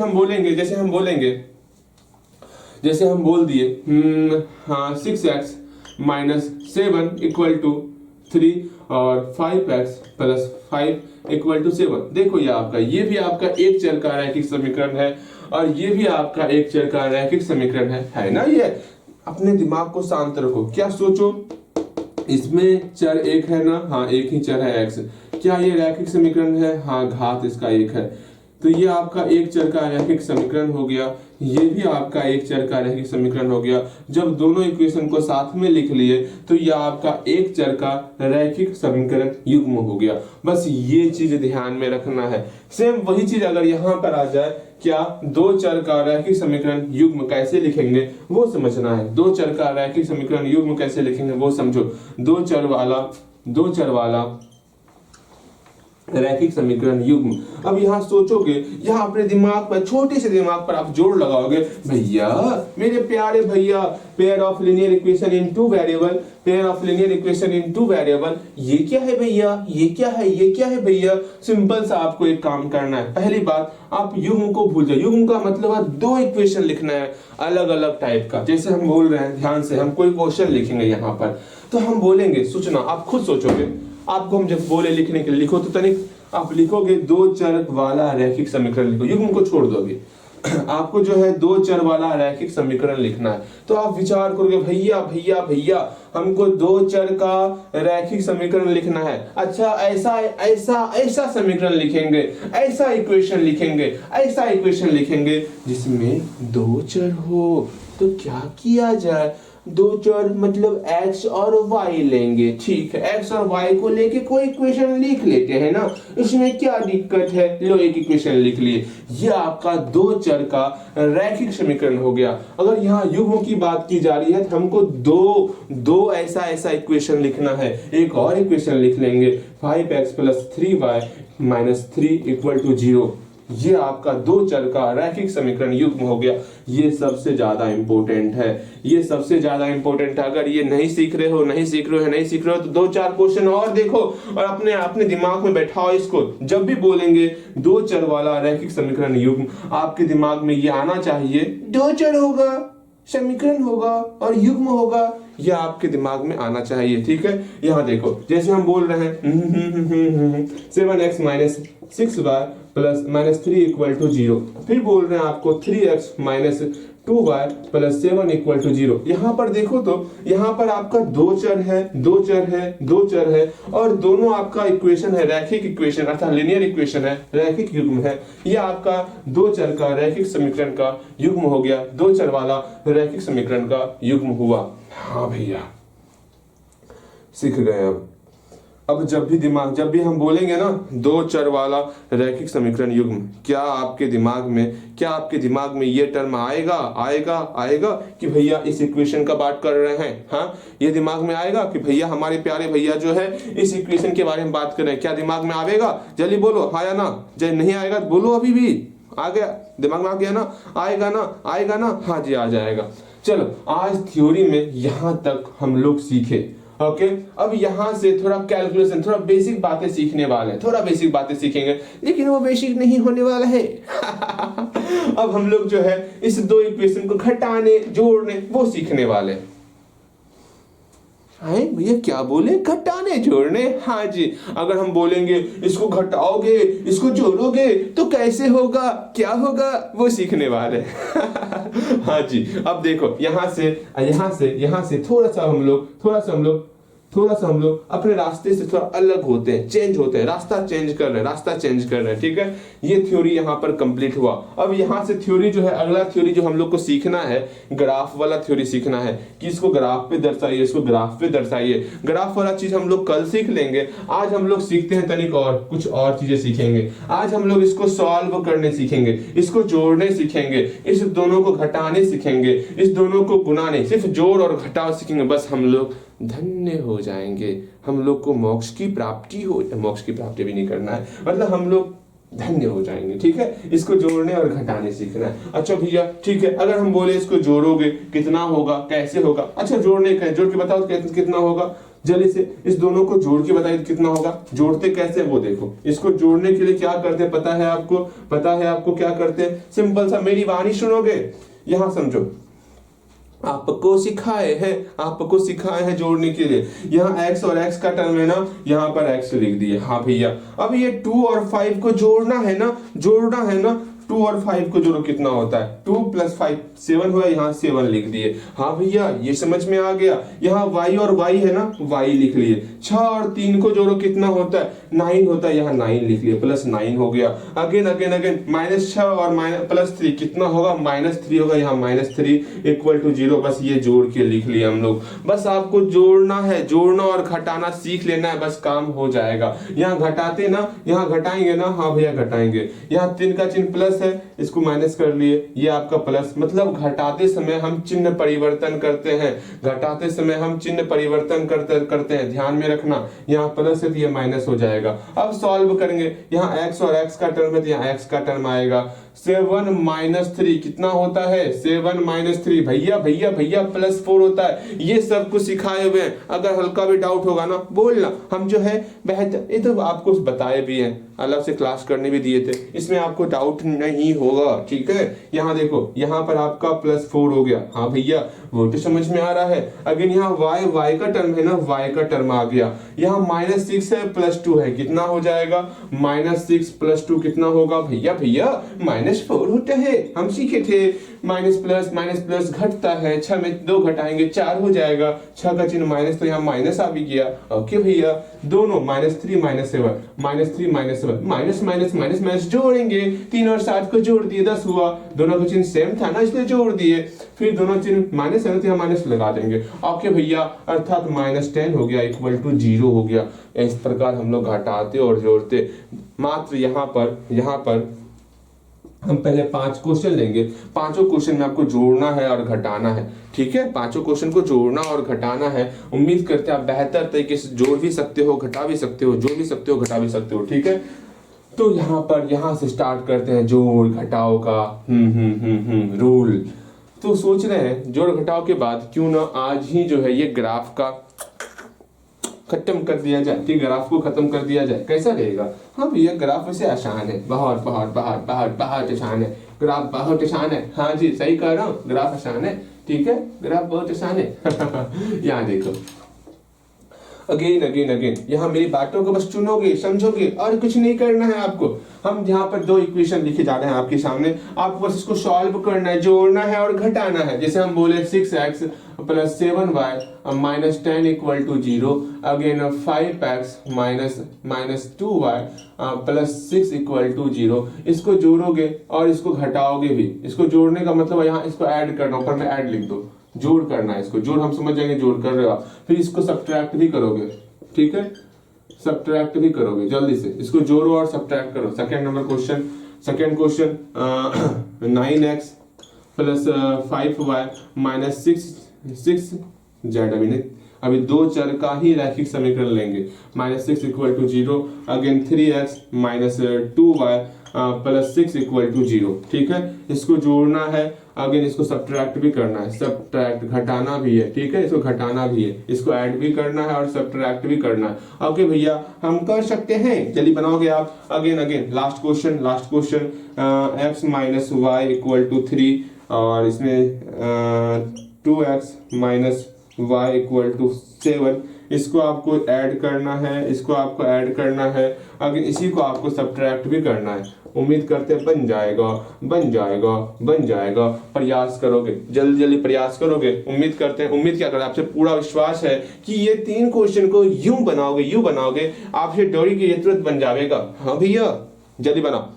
हम बोल दिए 6x माइनस 7 इक्वल टू 3 और 5x प्लस 5 इक्वल टू 7। देखो ये भी आपका एक चर का रैखिक समीकरण है और ये भी आपका एक चर का रैखिक समीकरण है ना। ये अपने दिमाग को शांत रखो। क्या सोचो, इसमें चर एक है ना? हाँ, एक ही चर है x। क्या ये रैखिक समीकरण है? हाँ, घात इसका एक है। तो ये आपका एक चर का रैखिक समीकरण हो गया, ये भी आपका एक चर का रैखिक समीकरण हो गया। जब दोनों इक्वेशन को साथ में लिख लिए तो ये आपका एक चर का रैखिक समीकरण युग्म हो गया। बस ये चीज ध्यान में रखना है। सेम वही चीज अगर यहाँ पर आ जाए, क्या दो चर का रैखिक समीकरण युग्म कैसे लिखेंगे वो समझना है। दो चर का रैखिक समीकरण युग्म कैसे लिखेंगे वो समझो। दो चर वाला रैखिक समीकरण युग्म। अब यहाँ सोचोगे, यहाँ अपने दिमाग पर, छोटे से दिमाग पर आप जोर लगाओगे, भैया मेरे प्यारे भैया, pair of linear equation in two variable, ये क्या है भैया? सिंपल सा आपको एक काम करना है। पहली बात, आप युग्म को भूल जाओ। युग्म का मतलब है दो इक्वेशन लिखना है अलग अलग टाइप का। जैसे हम बोल रहे हैं, ध्यान से, हम कोई क्वेश्चन लिखेंगे यहाँ पर, तो हम बोलेंगे, सोचना, आप खुद सोचोगे। आपको हम जब बोले लिखने के लिए, लिखो तो तनिक, आप लिखोगे दो चर वाला रैखिक समीकरण लिखो, युग्म को छोड़ दोगे। आपको जो है दो चर वाला रैखिक समीकरण लिखना है। तो आप विचार करोगे, भैया हमको दो चर का रैखिक समीकरण लिखना है। अच्छा, ऐसा समीकरण लिखेंगे, ऐसा इक्वेशन लिखेंगे जिसमें दो चर हो। तो क्या किया जाए? दो चर मतलब x और y लेंगे। ठीक है, x और y को लेके कोई इक्वेशन लिख लेते हैं ना, इसमें क्या दिक्कत है? लो, एक इक्वेशन लिख लिए। ये आपका दो चर का रैखिक समीकरण हो गया। अगर यहाँ युग्म की बात की जा रही है तो हमको दो ऐसा इक्वेशन लिखना है। एक और इक्वेशन लिख लेंगे, 5x plus 3y minus 3 equal to 0। ये आपका दो चर का रैखिक समीकरण युग्म हो गया। ये सबसे ज्यादा इंपॉर्टेंट है, अगर ये नहीं सीख रहे हो तो दो चार क्वेश्चन और देखो और अपने दिमाग में बैठाओ इसको। जब भी बोलेंगे दो चर वाला रैखिक समीकरण युग्म, आपके दिमाग में ये आना चाहिए, दो चर होगा, समीकरण होगा और युग्म होगा, यह आपके दिमाग में आना चाहिए। ठीक है, यहाँ देखो, जैसे हम बोल रहे हैं 7x minus 6y plus minus 3 equal to 0। फिर बोल रहे हैं आपको 3x minus 2y plus 7 equal to 0। यहाँ पर देखो तो यहाँ पर आपका दो चर है और दोनों आपका इक्वेशन है रैखिक इक्वेशन, अर्थात लीनियर इक्वेशन है, रैखिक युग्म है। यह आपका दो चर का रैखिक समीकरण का युग्म हो गया, दो चर वाला रैखिक समीकरण का युग्म हुआ। हाँ भैया, सीख गए। अब जब भी हम बोलेंगे ना दो चर वाला रैखिक समीकरण युग्म, क्या आपके दिमाग में ये टर्म आएगा कि भैया इस इक्वेशन का बात कर रहे हैं? हाँ, ये दिमाग में आएगा कि भैया हमारे प्यारे भैया जो है इस इक्वेशन के बारे में बात कर रहे हैं। क्या दिमाग में आएगा? जल्दी बोलो, हाँ या ना। जब नहीं आएगा तो बोलो, अभी भी आ गया, दिमाग में आ गया ना? आएगा ना? हाँ जी, आ जाएगा। चलो, आज थ्योरी में यहाँ तक हम लोग सीखे। ओके, अब यहाँ से थोड़ा कैलकुलेशन, थोड़ा बेसिक बातें सीखने वाले हैं, थोड़ा बेसिक बातें सीखेंगे, लेकिन वो बेसिक नहीं होने वाला है। अब हम लोग जो है इस दो इक्वेशन को घटाने जोड़ने वो सीखने वाले हैं। भैया क्या बोले? घटाने जोड़ने? हाँ जी, अगर हम बोलेंगे इसको घटाओगे इसको जोड़ोगे तो कैसे होगा, क्या होगा, वो सीखने वाले। हाँ जी, अब देखो यहाँ से थोड़ा सा हम लोग थोड़ा सा हम लोग अपने रास्ते से थोड़ा अलग होते हैं, चेंज होते हैं, रास्ता चेंज कर रहे हैं, ठीक है। ये थ्योरी यहाँ पर कंप्लीट हुआ। अब यहाँ से थ्योरी जो है, अगला थ्योरी जो हम लोग को सीखना है, ग्राफ वाला थ्योरी सीखना है कि इसको ग्राफ पे दर्शाइए, इसको ग्राफ पे दर्शाइए। ग्राफ वाला चीज हम लोग कल सीख लेंगे। आज हम लोग सीखते हैं तनिक और कुछ और चीजें सीखेंगे। आज हम लोग इसको सॉल्व करने सीखेंगे, इसको जोड़ने सीखेंगे, इस दोनों को घटाने सीखेंगे, इस दोनों को गुणाने, सिर्फ जोड़ और घटाव सीखेंगे, बस हम लोग धन्य हो जाएंगे। हम लोग को मोक्ष की प्राप्ति भी नहीं करना है, मतलब हम लोग धन्य हो जाएंगे, ठीक है। इसको जोड़ने और घटाने सीखना है। अच्छा भैया ठीक है, अगर हम बोले इसको जोड़ोगे कितना होगा, कैसे होगा? अच्छा जोड़ने का, जोड़ के बताओ कितना होगा, जल्दी से इस दोनों को जोड़ के बताइए कितना होगा। जोड़ते कैसे वो देखो। इसको जोड़ने के लिए क्या करते हैं पता है आपको क्या करते हैं? सिंपल सा, मेरी वाणी सुनोगे, यहां समझो, आपको सिखाए हैं जोड़ने के लिए। यहाँ x और x का टर्म है ना, यहाँ पर x लिख दिए। हाँ भैया, अब ये 2 और 5 को जोड़ना है ना, 2 और 5 को जोड़ो कितना होता है? 2 + 5 7 हुआ, यहाँ 7 लिख दिए। हाँ भैया ये समझ में आ गया। यहाँ y और y है ना, y लिख लिए। 6 और 3 को जोड़ो कितना होता है? 9 होता है, यहाँ 9 लिख लिए, +9 हो गया। अगेन -6 और +3 कितना होगा? -3 होगा, यहाँ -3 = 0। बस ये जोड़ के लिख लिए हम लोग। बस आपको जोड़ना है, जोड़ना और घटाना सीख लेना है, बस काम हो जाएगा। यहाँ घटाते ना, यहाँ घटाएंगे ना, हाँ भैया घटाएंगे। यहाँ 3 का चिन्ह प्लस है, इसको माइनस कर लिए, ये आपका प्लस। मतलब घटाते समय हम चिन्ह परिवर्तन करते हैं, करते हैं, ध्यान में रखना। यहाँ प्लस है तो ये माइनस हो जाएगा। अब सॉल्व करेंगे, यहाँ x और x का टर्म है तो यहाँ x का टर्म आएगा। 7 - 3 कितना होता है? 7 - 3 भैया +4 होता है। ये सब कुछ सिखाए हुए हैं, अगर हल्का भी डाउट होगा ना बोलना, हम जो है बेहतर, ये तो आपको बताए भी हैं, अलग से क्लास करने भी दिए थे, इसमें आपको डाउट नहीं होगा, ठीक है। यहाँ देखो, यहाँ पर आपका +4 हो गया। हाँ भैया वो तो समझ में आ रहा है। अगेन यहाँ y का टर्म है ना, y का टर्म आ गया। यहाँ -6 है, +2 है, कितना हो जाएगा? -6 + 2 कितना होगा? भैया -4 होता है, हम सीखे थे। माइनस घटता है, 6 में 2 घटाएंगे 4 हो जाएगा। 6 का चिन्ह माइनस, तो यहाँ माइनस आ भी गया। ओके भैया, दोनों -3 - 7 -3 - 7 माइनस जोड़ेंगे। 3 और 7 को जोड़ दिए, 10 हुआ। दोनों का चिन्ह सेम था ना, इसलिए जोड़ दिए। फिर दोनों चिन्ह माइनस है तो यहाँ माइनस लगा देंगे। ओके भैया, अर्थात -10 हो गया = 0 हो गया। इस प्रकार हम लोग घटाते और जोड़ते। मात्र यहाँ पर हम पहले 5 क्वेश्चन लेंगे। 5 क्वेश्चन में आपको जोड़ना है और घटाना है, ठीक है। 5 क्वेश्चन को जोड़ना और घटाना है। उम्मीद करते हैं आप बेहतर तरीके से जोड़ भी सकते हो, घटा भी सकते हो, जोड़ भी सकते हो, घटा भी सकते हो, ठीक है। तो यहाँ से स्टार्ट करते हैं जोड़ घटाव का रूल। तो सोच रहे हैं जोड़ घटाव के बाद क्यों ना आज ही जो है ये ग्राफ का खत्म कर दिया जाए, ठीक, ग्राफ को खत्म कर दिया जाए, कैसा रहेगा? हाँ भैया ग्राफ वैसे आसान है, बहुत आसान है, ग्राफ बहुत आसान है। हाँ जी सही कह रहा हूँ, ग्राफ आसान है, ठीक है, ग्राफ बहुत आसान है। यहाँ देखो, अगेन यहाँ मेरी बातों को बस सुनोगे, समझोगे, और कुछ नहीं करना है आपको। हम यहाँ पर 2 इक्वेशन लिखे जा रहे हैं आपके सामने, आपको बस इसको सॉल्व करना है, जोड़ना है और घटाना है। जैसे हम बोले 6x + 7y -10 = 0। Again 5x - 2y + 6 = 0। इसको जोड़ोगे और इसको घटाओगे भी। इसको जोड़ने का मतलब यहाँ इसको ऐड करना, ऊपर में ऐड लिख दो, जोड़ करना है। इसको जोड़ हम समझ जाएंगे, जोड़ कर रहे हो आप। फिर इसको सब्ट्रैक्ट भी करोगे, ठीक है, सब्ट्रैक्ट भी करोगे। जल्दी से इसको जोड़ो और सब्ट्रैक्ट करो। Second question 9x + 5y - 6z। अभी 2 चर का ही रैखिक समीकरण लेंगे। -6 = 0। अगेन 3x - 2y + 6 = 0, ठीक है। इसको जोड़ना है, अगेन इसको सब्ट्रैक्ट भी करना है, सब्ट्रैक्ट घटाना भी है, ठीक है, इसको घटाना भी है, इसको ऐड भी करना है और सब्ट्रैक्ट भी करना है। ओके भैया हम कर सकते हैं, जल्दी बनाओगे आप। Again last question x - y = 3 और इसमें 2x - y = 7। इसको आपको ऐड करना है, इसको आपको ऐड करना है, अगर इसी को आपको सब्ट्रैक्ट भी करना है। उम्मीद करते हैं बन जाएगा, बन जाएगा, बन जाएगा। प्रयास करोगे, जल्दी जल्दी प्रयास करोगे, उम्मीद करते हैं, उम्मीद क्या करें, आपसे पूरा विश्वास है कि ये 3 क्वेश्चन को यूं बनाओगे, आपसे डोरी की ये तुरंत बन जाएगा। हाँ भैया जल्दी बनाओ।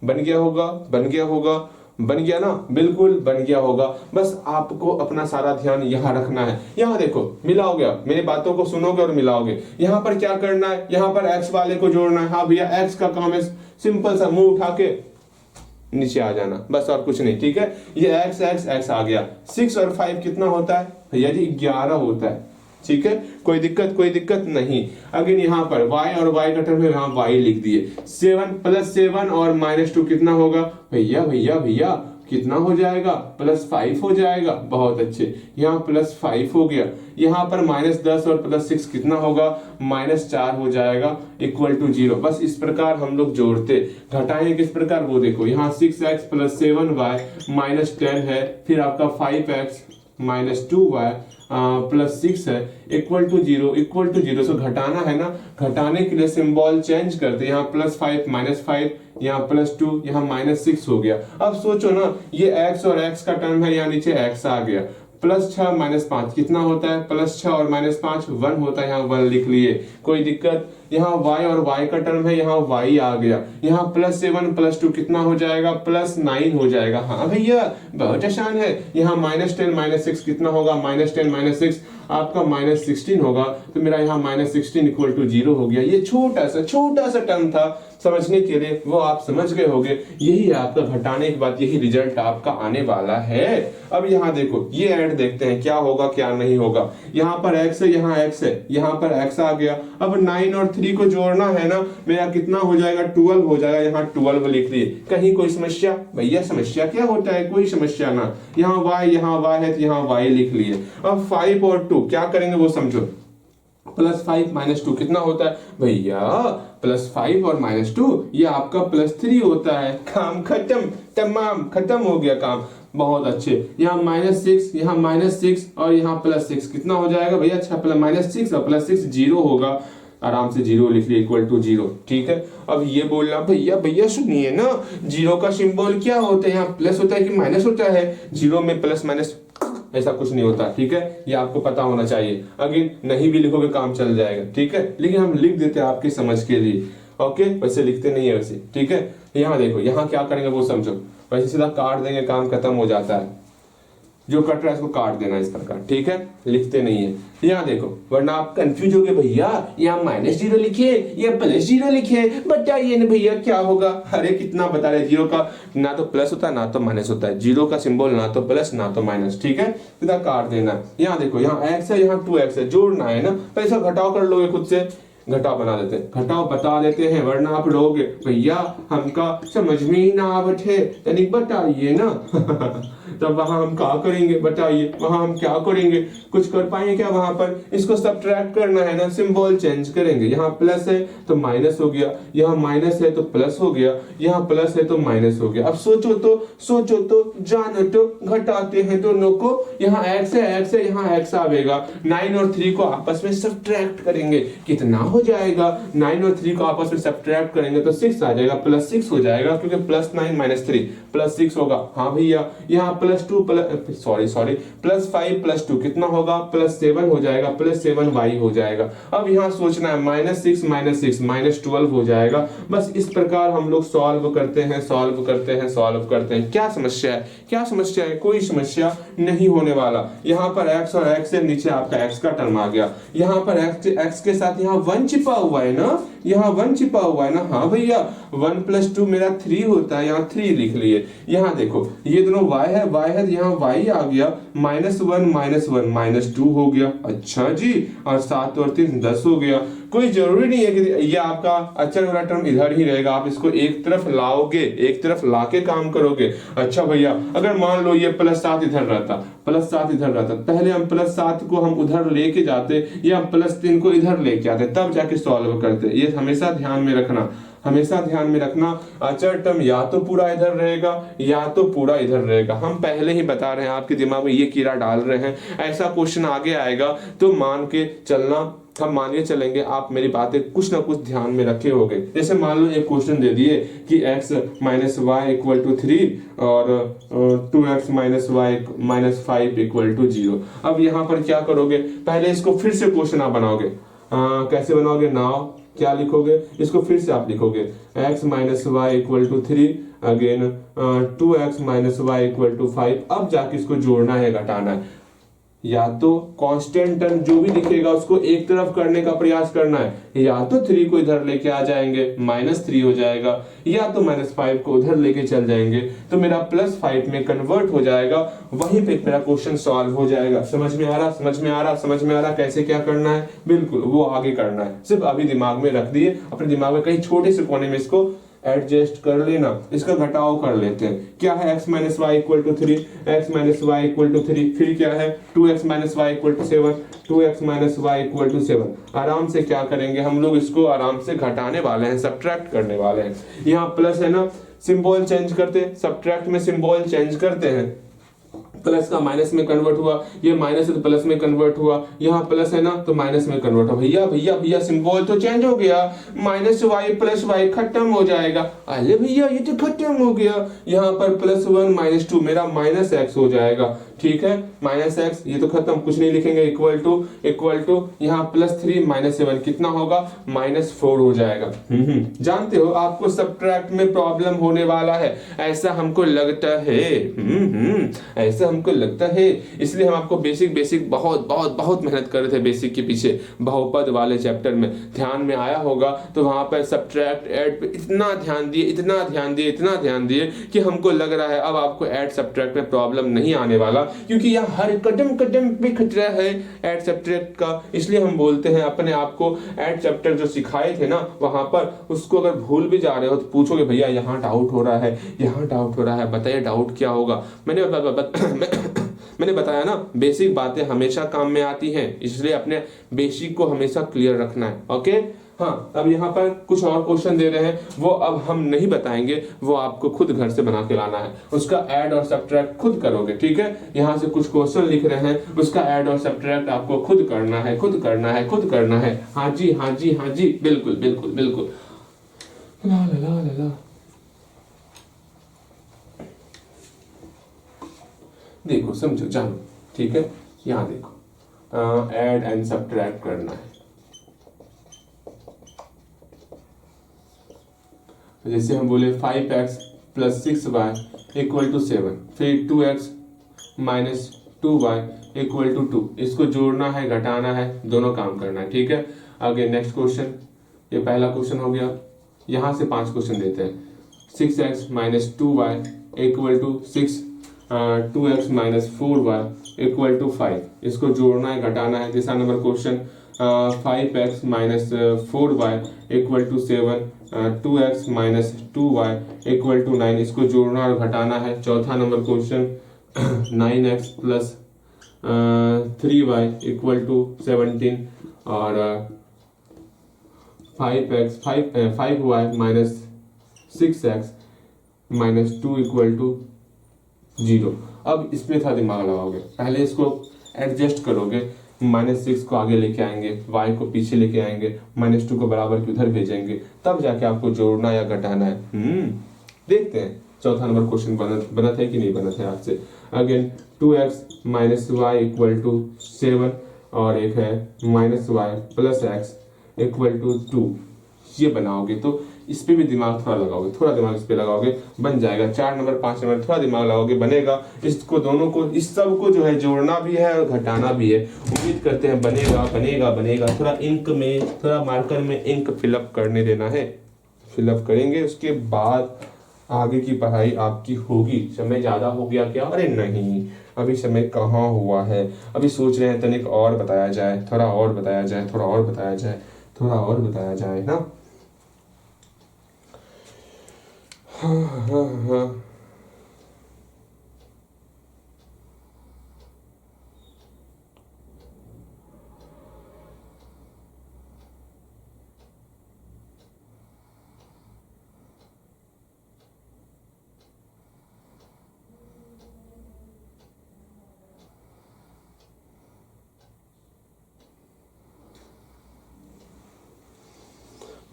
बन गया होगा, बन गया होगा, बन गया ना, बिल्कुल बन गया होगा। बस आपको अपना सारा ध्यान यहाँ रखना है। यहाँ देखो मिलाओगे, आप मेरी बातों को सुनोगे और मिलाओगे। यहाँ पर क्या करना है, यहाँ पर एक्स वाले को जोड़ना है। हाँ भैया एक्स का काम है सिंपल सा, मुंह उठा के नीचे आ जाना, बस और कुछ नहीं। ठीक है, ये एक्स एक्स एक्स आ गया। 6 और 5 कितना होता है भैया जी, 11 होता है। ठीक है, कोई दिक्कत नहीं। अगर यहाँ पर y और y का टर्म है, यहाँ y लिख दिए। 7 + 7 और -2 कितना होगा भैया कितना हो जाएगा, +5 हो जाएगा। बहुत अच्छे, यहाँ +5 हो गया। यहाँ पर -10 और +6 कितना होगा, -4 हो जाएगा, = 0। बस इस प्रकार हम लोग जोड़ते, घटाएं किस प्रकार वो देखो। यहाँ 6x + 7y -10 है, फिर आपका 5x - 2y +6 है, = 0 सो घटाना है ना, घटाने के लिए सिंबल चेंज करते, यहाँ +5 -5, यहाँ +2, यहाँ -6 हो गया। अब सोचो ना, ये x और x का टर्म है, यहाँ नीचे x आ गया। +6 - 5 कितना होता है, +6 और -5 1 होता है, यहाँ 1 लिख लिए, कोई दिक्कत। यहाँ y और y का टर्म है, यहाँ y आ गया। यहाँ +7 + 2 कितना हो जाएगा, +9 हो जाएगा। हाँ भैया बहुत आसान है। यहाँ -10 - 6 कितना होगा, -10 - 6 आपका -16 होगा। तो मेरा यहाँ -16 = 0 हो गया। ये छोटा सा टर्म था, समझने के लिए वो आप समझ गए होंगे। यही है आपका घटाने के बाद, यही रिजल्ट आपका आने वाला है। अब यहाँ देखो, ये ऐड देखते हैं क्या होगा क्या नहीं होगा। यहाँ पर x है, यहाँ x है, यहाँ पर x आ गया। अब 9 और 3 को जोड़ना है ना, मेरा कितना हो जाएगा, 12 हो जाएगा। यहाँ 12 लिख लिए। कहीं कोई समस्या भैया, समस्या क्या होता है, कोई समस्या ना। यहाँ y है तो यहाँ y लिख लिए। अब 5 और 2 क्या करेंगे वो समझो। +5 - 2 कितना होता है भैया, +5 और -2 ये आपका +3 होता है। काम खत्म, तमाम खत्म हो गया काम। बहुत अच्छे। यहाँ -6, यहाँ -6 और यहाँ +6 कितना हो जाएगा भैया, अच्छा -6 और +6 0 होगा। आराम से 0 लिख लिए, = 0। ठीक है, अब ये बोलना भैया सुनिए ना, 0 का सिंबल क्या होता है, यहाँ प्लस होता है कि माइनस होता है। 0 में प्लस माइनस ऐसा कुछ नहीं होता। ठीक है, ये आपको पता होना चाहिए। अगर नहीं भी लिखोगे काम चल जाएगा। ठीक है, लेकिन हम लिख देते हैं आपकी समझ के लिए। ओके, वैसे लिखते नहीं है वैसे। ठीक है, यहाँ देखो, यहाँ क्या करेंगे वो समझो। वैसे सीधा काट देंगे, काम खत्म हो जाता है। जो कट रहा है इसको काट देना इस प्रकार। ठीक है, लिखते नहीं है। यहाँ देखो, वरना आप कंफ्यूज हो गए, भैया यहाँ -0 लिखे या +0 लिखे, बताइए ना भैया क्या होगा। अरे कितना बता रहे, 0 का ना तो प्लस होता है ना तो माइनस होता है। 0 का सिंबल ना तो प्लस ना तो माइनस। ठीक है, सीधा काट देना। यहाँ देखो, यहाँ x है, यहाँ 2x है, जोड़ना है ना, पैसा घटाव कर लोगे खुद से, घटाव बना देते हैं, घटाव बता देते हैं, वरना आप लोगे भैया हमका समझ में ही ना आवत है, तनिक बताइए ना। तब वहां हम क्या करेंगे बताइए, वहां हम क्या करेंगे, कुछ कर पाएंगे क्या वहां पर। इसको सब्ट्रैक्ट करना है ना, सिंबल चेंज करेंगे। यहाँ प्लस है तो माइनस हो गया, यहाँ माइनस है तो प्लस हो गया, यहाँ प्लस है तो माइनस हो गया। अब सोचो तो जानो तो, घटाते हैं दोनों को। यहाँ x है, यहाँ x आवेगा। 9 और 3 को आपस में सब्ट्रैक्ट करेंगे, कितना हो जाएगा, 9 और 3 को आपस में सब्ट्रैक्ट करेंगे तो 6 आ जाएगा, +6 हो जाएगा, क्योंकि +9 - 3 +6 होगा। हाँ भैया, यहाँ +5 + 2 कितना होगा, +7 हो जाएगा, +7y हो जाएगा। अब यहाँ सोचना है -6 - 6 -12 हो जाएगा। बस इस प्रकार हम लोग सॉल्व करते हैं। क्या समस्या है, कोई समस्या नहीं होने वाला। यहाँ पर x और x से नीचे आपका x का टर्म आ गया। यहाँ पर x के साथ यहाँ 1 छिपा हुआ है ना, यहाँ 1 छिपा हुआ है ना। हाँ भैया, 1 + 2 मेरा 3 होता है, यहाँ 3 लिख लिए। यहाँ देखो, ये दोनों y है, यहाँ y आ गया। -1 - 1 -2 हो गया। अच्छा जी, और 7 और 3 10 हो गया। कोई जरूरी नहीं है कि ये आपका अचर वाला टर्म इधर ही रहेगा, आप इसको एक तरफ लाओगे, एक तरफ लाके काम करोगे। अच्छा भैया अगर मान लो ये +7 इधर रहता, +7 इधर रहता, पहले हम +7 को हम उधर लेके जाते या +3 को इधर लेके आते, तब जाके सॉल्व करते। ये हमेशा ध्यान में रखना, हमेशा ध्यान में रखना। अचर टर्म या तो पूरा इधर रहेगा या तो पूरा इधर रहेगा। हम पहले ही बता रहे हैं, आपके दिमाग में ये कीड़ा डाल रहे हैं, ऐसा क्वेश्चन आगे आएगा तो मान के चलना, हम मान के चलेंगे आप मेरी बातें कुछ ना कुछ ध्यान में रखे होंगे। जैसे मान लो एक क्वेश्चन दे दिए कि x - y = 3 और 2x - y - 5 = 0। अब यहाँ पर क्या करोगे, पहले इसको फिर से क्वेश्चन आप बनाओगे। कैसे बनाओगे, नाउ क्या लिखोगे, इसको फिर से आप लिखोगे x - y = 3 again 2x - y = 5। अब जाके इसको जोड़ना है, घटाना है। या तो कांस्टेंट टर्म जो भी दिखेगा उसको एक तरफ करने का प्रयास करना है, या तो 3 को इधर लेके आ जाएंगे -3 हो जाएगा, या तो -5 को उधर लेके चल जाएंगे तो मेरा +5 में कन्वर्ट हो जाएगा, वहीं पे मेरा क्वेश्चन सॉल्व हो जाएगा। समझ में आ रहा, समझ में आ रहा, समझ में आ रहा कैसे क्या करना है, बिल्कुल वो आगे करना है। सिर्फ अभी दिमाग में रख दिए, अपने दिमाग में कहीं छोटे से कोने में इसको एडजस्ट कर लेना, इसका घटाव कर लेते हैं। क्या है x - y = 3, x - y = 3, फिर क्या है 2x - y = 7, 2x - y = 7। आराम से क्या करेंगे हम लोग, इसको आराम से घटाने वाले हैं, सब्ट्रैक्ट करने वाले हैं। यहाँ प्लस है ना, सिंबल चेंज करते, सब्ट्रैक्ट में सिंबल चेंज करते हैं, प्लस का माइनस में कन्वर्ट हुआ, ये माइनस है तो प्लस में कन्वर्ट हुआ, यहाँ प्लस है ना तो माइनस में कन्वर्ट हुआ। भैया भैया भैया सिंबल तो चेंज हो गया, -y + y खत्म हो जाएगा। अरे भैया ये तो खत्म हो गया, यहाँ पर +1 - 2 मेरा -x हो जाएगा। ठीक है, -x ये तो खत्म, कुछ नहीं लिखेंगे, इक्वल टू यहाँ +3 - 7 कितना होगा, -4 हो जाएगा। जानते हो आपको सब्ट्रैक्ट में प्रॉब्लम होने वाला है, ऐसा हमको लगता है। ऐसा हमको लगता है, इसलिए हम आपको बेसिक बहुत बहुत बहुत मेहनत कर रहे थे बेसिक के पीछे। बहुपद वाले चैप्टर में ध्यान में आया होगा तो वहां पर सब्ट्रैक्ट ऐड पे इतना ध्यान दिए कि हमको लग रहा है अब आपको ऐड सब्ट्रैक्ट में प्रॉब्लम नहीं आने वाला, क्योंकि यहाँ हर कदम पे खतरा है ऐड सब्ट्रैक्ट का। इसलिए हम बोलते हैं अपने आप को, ऐड चैप्टर जो सिखाए थे ना वहां पर, उसको अगर भूल भी जा रहे हो तो पूछोगे भैया यहाँ डाउट हो रहा है, यहाँ डाउट हो रहा है, बताइए डाउट क्या होगा। मैंने बताया ना, बेसिक बातें हमेशा काम में आती हैं, इसलिए अपने बेसिक को हमेशा क्लियर रखना है। ओके हाँ, अब यहाँ पर कुछ और क्वेश्चन दे रहे हैं, वो अब हम नहीं बताएंगे, वो आपको खुद घर से बना के लाना है, उसका ऐड और सब्ट्रैक्ट खुद करोगे। ठीक है, यहाँ से कुछ क्वेश्चन लिख रहे हैं, उसका ऐड और सब्ट्रैक्ट आपको खुद करना है। हाँ जी, बिल्कुल। ला ला ला ला ला। देखो समझो जानो, ठीक है, यहाँ देखो ऐड एंड सब्ट्रैक्ट करना है। तो जैसे हम बोले 5x + 6y = 7, फिर 2x - 2y = 2, इसको जोड़ना है, घटाना है, दोनों काम करना है। ठीक है, आगे नेक्स्ट क्वेश्चन, ये पहला क्वेश्चन हो गया। यहाँ से 5 क्वेश्चन देते हैं। 6x - 2y = 6, 2x - 4y = 5, इसको जोड़ना है, घटाना है। तीसरा number question 5x - 4y = 7, 2x - 2y = 9, इसको जोड़ना और घटाना है। चौथा नंबर क्वेश्चन 9x + 3y = 17 और 5y - 6x - 2 = 0। अब इसमें था दिमाग लगाओगे, पहले इसको एडजस्ट करोगे, -6 को आगे लेके आएंगे, y को पीछे लेके आएंगे, -2 को बराबर के उधर भेजेंगे, तब जाके आपको जोड़ना या घटाना है। देखते हैं चौथा नंबर क्वेश्चन बना था कि नहीं बना था आपसे। अगेन 2x - y = 7 और एक है -y + x = 2, ये बनाओगे तो इस पे भी दिमाग थोड़ा लगाओगे, थोड़ा दिमाग इस पे लगाओगे, बन जाएगा। 4 नंबर 5 नंबर थोड़ा दिमाग लगाओगे, बनेगा। इसको दोनों को, इस सब को जो है जोड़ना भी है और घटाना भी है। उम्मीद करते हैं बनेगा। थोड़ा इंक में, थोड़ा मार्कर में इंक फिलअप करने देना है, फिलअप करेंगे, उसके बाद आगे की पढ़ाई आपकी होगी। समय ज्यादा हो गया क्या? अरे नहीं, अभी समय कहाँ हुआ है, अभी सोच रहे हैं तनिक और बताया जाए, थोड़ा और बताया जाए। थोड़ा और बताया जाए ना। हाँ हाँ हाँ।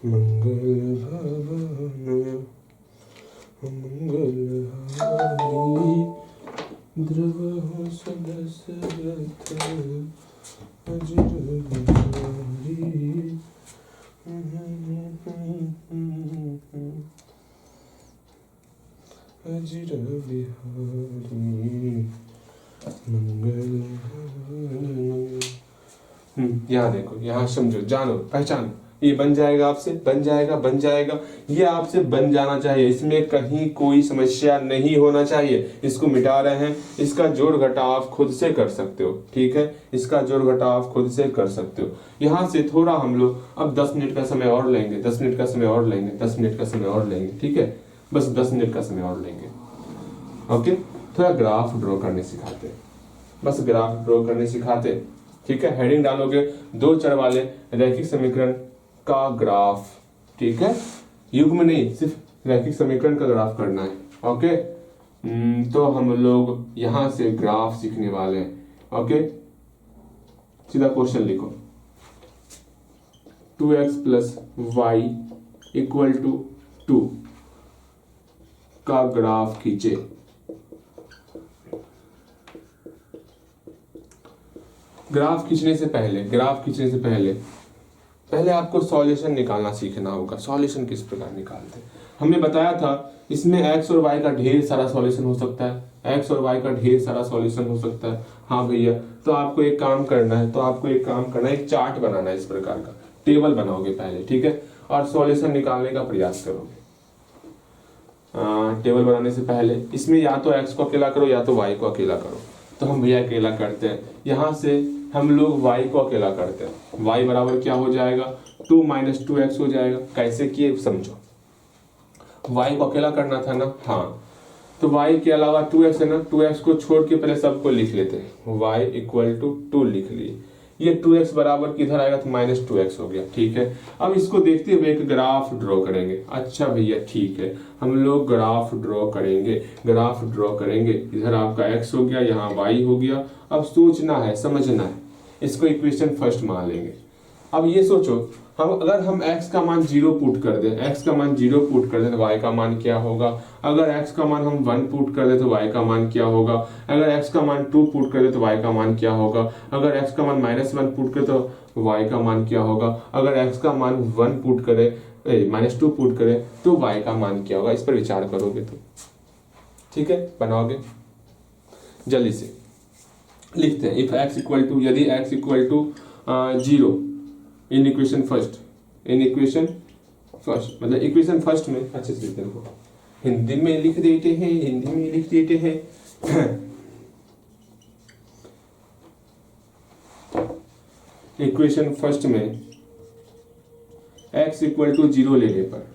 मंगल भवन मंगलहारी द्रवहु सदसरथ अजर बिहारी। अजर बिहारी मंगल। यहाँ देखो, यहाँ समझो, जानो, पहचानो, ये बन जाएगा आपसे, बन जाएगा, ये आपसे बन जाना चाहिए। इसमें कहीं कोई समस्या नहीं होना चाहिए। इसको मिटा रहे हैं, इसका जोड़ घटाव आप खुद से कर सकते हो, ठीक है, इसका जोड़ घटाव आप खुद से कर सकते हो। यहाँ से थोड़ा हम लोग अब 10 मिनट का समय और लेंगे, 10 मिनट का समय और लेंगे, 10 मिनट का समय और लेंगे, ठीक है, बस 10 मिनट का समय और लेंगे। ओके, थोड़ा ग्राफ ड्रॉ करने सिखाते, बस ग्राफ ड्रॉ करने सिखाते, ठीक है। हेडिंग डालोगे, दो चर वाले रैखिक समीकरण का ग्राफ, ठीक है, युग्म नहीं, सिर्फ रैखिक समीकरण का ग्राफ करना है। ओके, तो हम लोग यहां से ग्राफ सीखने वाले हैं। ओके, सीधा क्वेश्चन लिखो, 2x plus Y equal to 2 का ग्राफ खींचे। ग्राफ खींचने से पहले आपको सॉल्यूशन निकालना सीखना होगा। सॉल्यूशन किस प्रकार निकालते हैं, हमने बताया था, इसमें x और y का ढेर सारा सॉल्यूशन हो सकता है, x और y का ढेर सारा सॉल्यूशन हो सकता है। हाँ भैया, तो आपको एक काम करना है, एक चार्ट बनाना है, इस प्रकार का टेबल बनाओगे पहले, ठीक है, और सॉल्यूशन निकालने का प्रयास करोगे। टेबल बनाने से पहले इसमें या तो x को अकेला करो या तो y को अकेला करो। तो हम भैया अकेला करते हैं, यहाँ से हम लोग y को अकेला करते हैं। y बराबर क्या हो जाएगा, 2 माइनस 2x हो जाएगा। कैसे किए समझो, y को अकेला करना था ना, हाँ, तो y के अलावा 2x है ना, 2x को छोड़ के पहले सबको लिख लेते हैं, y इक्वल टू 2 लिख लिए। ये 2x बराबर किधर आएगा, तो माइनस 2x हो गया, ठीक है। अब इसको देखते हुए एक ग्राफ ड्रॉ करेंगे। अच्छा भैया ठीक है, हम लोग ग्राफ ड्रॉ करेंगे। इधर आपका x हो गया, यहाँ y हो गया। अब सोचना है, समझना है, इसको इक्वेशन फर्स्ट मान लेंगे। अब ये सोचो, अगर हम x का मान 0 पुट कर दें, तो y का मान क्या होगा। अगर x का मान हम 1 पुट कर दें तो y का मान क्या होगा। अगर x का मान 2 पुट कर दें तो y का मान क्या होगा। अगर x का मान -1 पुट करे तो y का मान क्या होगा। अगर x का मान 1 पुट करे, -2 पुट करे तो y का मान क्या होगा। इस पर विचार करोगे तो ठीक है, बनाओगे। जल्दी से लिखते हैं, इफ x इक्वल टू, यदि x equal to 0 in equation first, मतलब इक्वेशन फर्स्ट में अच्छे से लिखते हैं, हिंदी में लिख देते हैं, इक्वेशन फर्स्ट में x इक्वल टू 0 लेने पर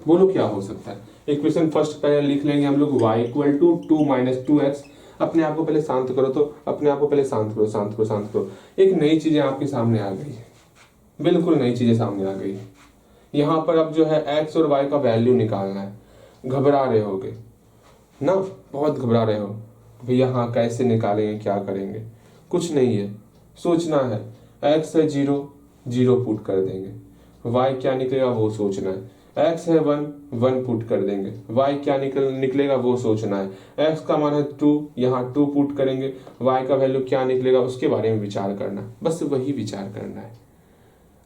बोलो क्या हो सकता है। इक्वेशन फर्स्ट पहले लिख लेंगे हम लोग, y equal to 2 minus 2x। अपने आप को पहले शांत करो, एक नई चीजें आपके सामने आ गई है, बिल्कुल नई चीजें सामने आ गई है। यहाँ पर अब जो है x और y का वैल्यू निकालना है। घबरा रहे होगे ना, बहुत घबरा रहे हो भैया, हाँ कैसे निकालेंगे, क्या करेंगे। कुछ नहीं है, सोचना है। x है 0, 0 पुट कर देंगे, y क्या निकलेगा वो सोचना है। x है 1, 1 पुट कर देंगे, y क्या निकलेगा वो सोचना है। x का मान है 2, यहाँ 2 पुट करेंगे, y का वैल्यू क्या निकलेगा उसके बारे में विचार करना, बस वही विचार करना है।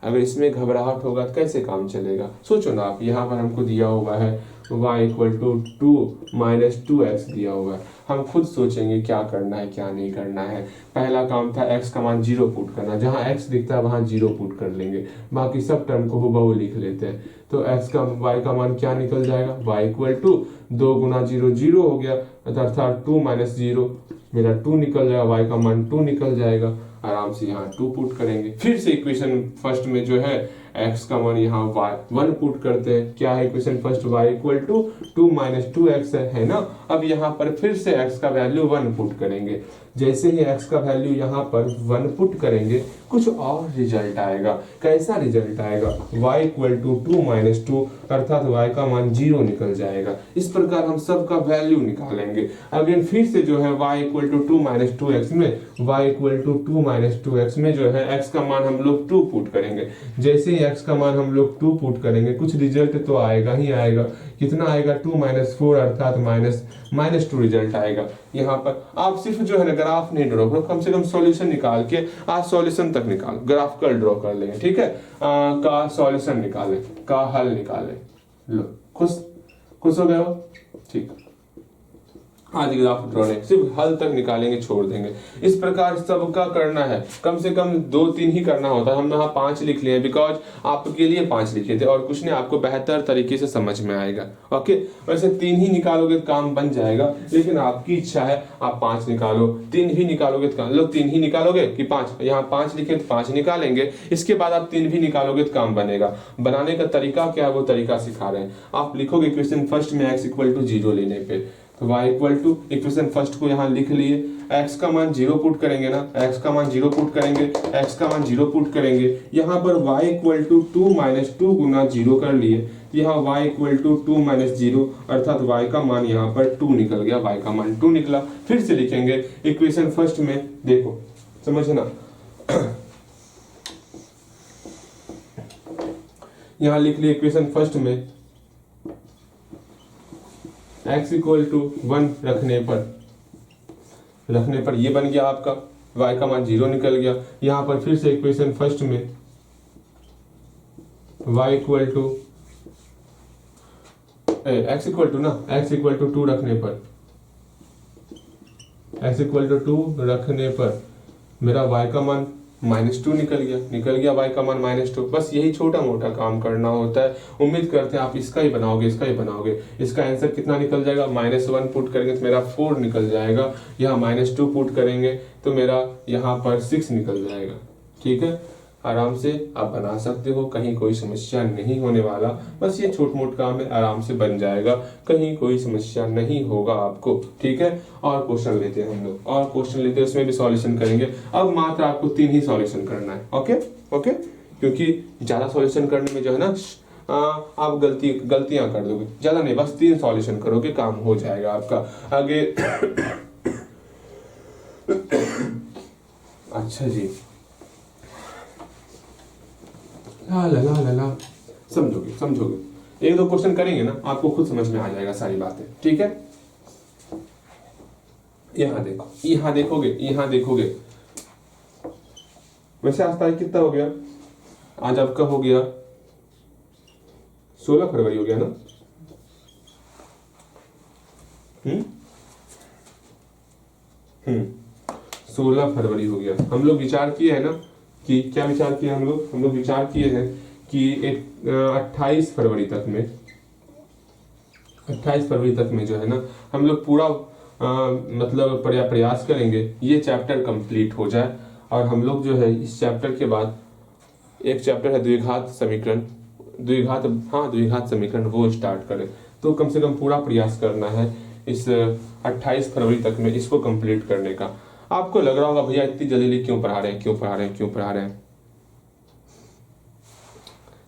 अगर इसमें घबराहट होगा तो कैसे काम चलेगा। सोचो ना आप, यहाँ पर हमको दिया हुआ है y equal to 2 minus 2x दिया हुआ है। हम खुद सोचेंगे क्या करना है क्या नहीं करना है। पहला काम था x का मान 0 पुट करना, जहाँ x दिखता है वहाँ 0 पुट कर लेंगे, बाकी सब टर्म को हुबहू लिख लेते हैं। तो y का मान क्या निकल जाएगा, y इक्वल टू 2 गुना 0 0 हो गया, अर्थात 2 माइनस 0 मेरा 2 निकल जाएगा, y का मान 2 निकल जाएगा। आराम से यहाँ 2 पुट करेंगे। फिर से इक्वेशन फर्स्ट में जो है x का मान यहाँ y 1 पुट करते हैं। क्या है equation first? y equal to 2 minus 2x है ना। अब यहाँ पर फिर से x का वैल्यू 1 पुट करेंगे। जैसे ही x का वैल्यू यहाँ पर 1 पुट करेंगे कुछ और रिजल्ट आएगा। कैसा रिजल्ट आएगा? y इक्वल टू 2 माइनस 2 अर्थात y का मान 0 निकल जाएगा। इस प्रकार हम सब का वैल्यू निकालेंगे। अगेन फिर से जो है y equal to 2 minus 2x में y equal to 2 minus 2x में जो है x का मान हम लोग 2 पुट करेंगे। जैसे ही x का मान हम लोग 2 पुट करेंगे कुछ रिजल्ट तो आएगा ही आएगा। कितना आएगा? 2 माइनस 4 अर्थात माइनस 2 रिजल्ट आएगा। यहाँ पर आप सिर्फ जो है ना ग्राफ नहीं ड्रॉ करो, कम से कम सॉल्यूशन निकाल के आज सॉल्यूशन तक निकालो। ग्राफ कल ड्रॉ कर लेंगे, ठीक है। का सॉल्यूशन निकालें, का हल निकालें। लो, खुश हो गए हो? ठीक। आज ग्राफ ड्रॉ नहीं, सिर्फ हल तक निकालेंगे, छोड़ देंगे। इस प्रकार सबका करना है, कम से कम 2-3 ही करना होता है। हम यहाँ 5 लिख लिए बिकॉज आपके लिए 5 लिखे थे और कुछ नहीं, आपको बेहतर तरीके से समझ में आएगा। ओके, वैसे 3 ही निकालोगे तो काम बन जाएगा, लेकिन आपकी इच्छा है आप 5 निकालो। 3 भी निकालोगे तो लोग 3 ही निकालोगे कि 5? यहाँ 5 लिखे तो 5 निकालेंगे। इसके बाद आप 3 भी निकालोगे तो काम बनेगा। बनाने का तरीका क्या है वो तरीका सिखा रहे हैं। आप लिखोगे इक्वेशन फर्स्ट में x इक्वल टू 0 लेने पे, तो y equal to equation first को यहाँ लिख लिए। x का मान 0 पुट करेंगे ना, x का मान 0 पुट करेंगे, x का मान 0 पुट करेंगे। यहाँ पर y इक्वल टू 2 माइनस 2 गुना 0 कर लिए। यहाँ y इक्वल टू 2 माइनस 0 अर्थात y का मान यहाँ पर 2 निकल गया। y का मान 2 निकला। फिर से लिखेंगे इक्वेशन फर्स्ट में, देखो समझना। यहाँ लिख लिए इक्वेशन फर्स्ट में x इक्वल टू 1 रखने पर ये बन गया आपका, y का मान 0 निकल गया। यहाँ पर फिर से इक्वेशन फर्स्ट में y equal to x equal to ना x इक्वल टू 2 रखने पर, x इक्वल टू 2 रखने पर मेरा y का मान -2 निकल गया y का मान -2। बस यही छोटा मोटा काम करना होता है। उम्मीद करते हैं आप इसका ही बनाओगे। इसका आंसर कितना निकल जाएगा? -1 पुट करेंगे तो मेरा 4 निकल जाएगा। यहाँ -2 पुट करेंगे तो मेरा यहाँ पर 6 निकल जाएगा। ठीक है, आराम से आप बना सकते हो, कहीं कोई समस्या नहीं होने वाला। बस ये छोट मोट काम है, आराम से बन जाएगा, कहीं कोई समस्या नहीं होगा आपको। ठीक है, और क्वेश्चन लेते हैं हम लोग, और क्वेश्चन लेते हैं, उसमें भी सॉल्यूशन करेंगे। अब मात्र आपको 3 ही सॉल्यूशन करना है। ओके, क्योंकि ज्यादा सॉल्यूशन करने में जो है ना आप गलतियां कर दोगे। ज्यादा नहीं, बस 3 सॉल्यूशन करोगे, काम हो जाएगा आपका आगे। अच्छा जी, ला समझोगे। 1-2 क्वेश्चन करेंगे ना, आपको खुद समझ में आ जाएगा सारी बातें। ठीक है, यहाँ देखोगे। वैसे आज तारीख कितना हो गया? आज आपका हो गया 16 फरवरी हो गया ना। 16 फरवरी हो गया। हम लोग विचार किए है ना कि क्या विचार किया हम लोग विचार किए हैं कि 28 फरवरी तक में जो है ना हम लोग पूरा मतलब प्रयास करेंगे ये चैप्टर कंप्लीट हो जाए। और हम लोग जो है इस चैप्टर के बाद एक चैप्टर है द्विघात समीकरण, वो स्टार्ट करें। तो कम से कम पूरा प्रयास करना है इस 28 फरवरी तक में इसको कंप्लीट करने का। आपको लग रहा होगा भैया इतनी जल्दी क्यों पढ़ा रहे हैं।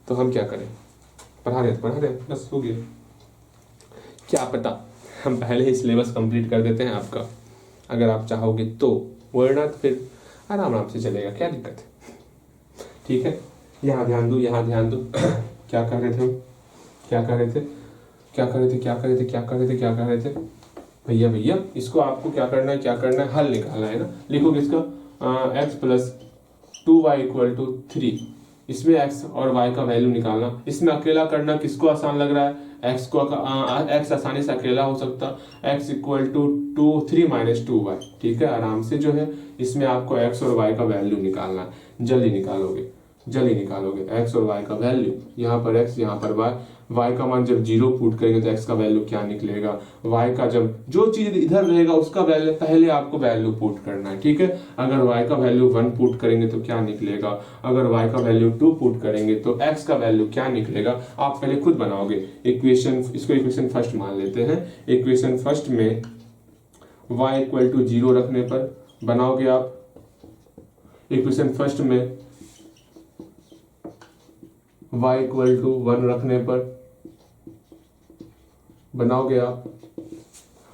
तो हम क्या करें, पढ़ा रहे हैं, बस हो गया। क्या पता हम पहले ही सिलेबस कंप्लीट कर देते हैं आपका, अगर आप चाहोगे तो, वरना तो फिर आराम से चलेगा, क्या दिक्कत है। ठीक है, यहाँ ध्यान दो। क्या कर रहे थे भैया इसको आपको क्या करना है, हल निकालना है ना। लिखोगे इसका x plus 2y equal to 3, इसमें x और y का वैल्यू निकालना। इसमें अकेला करना किसको आसान लग रहा है? x आसानी से अकेला हो सकता, x equal to 3 minus 2y। ठीक है, आराम से जो है इसमें आपको x और y का वैल्यू निकालना है, जल्दी निकालोगे। जल्दी निकालोगे x और y का वैल्यू, यहाँ पर x यहाँ पर y का मान जब 0 पुट करेंगे तो x का वैल्यू क्या निकलेगा, y का जब जो चीज इधर रहेगा उसका वैल्यू पहले आपको वैल्यू पुट करना है, ठीक है। अगर y का वैल्यू 1 पुट करेंगे तो क्या निकलेगा, अगर y का वैल्यू 2 पुट करेंगे तो x का वैल्यू क्या निकलेगा, आप पहले खुद बनाओगे इक्वेशन। इसको इक्वेशन फर्स्ट मान लेते हैं। इक्वेशन फर्स्ट में y इक्वल टू 0 रखने पर बनाओगे आप, इक्वेशन फर्स्ट में y इक्वल टू 1 रखने पर बनाओगे आप,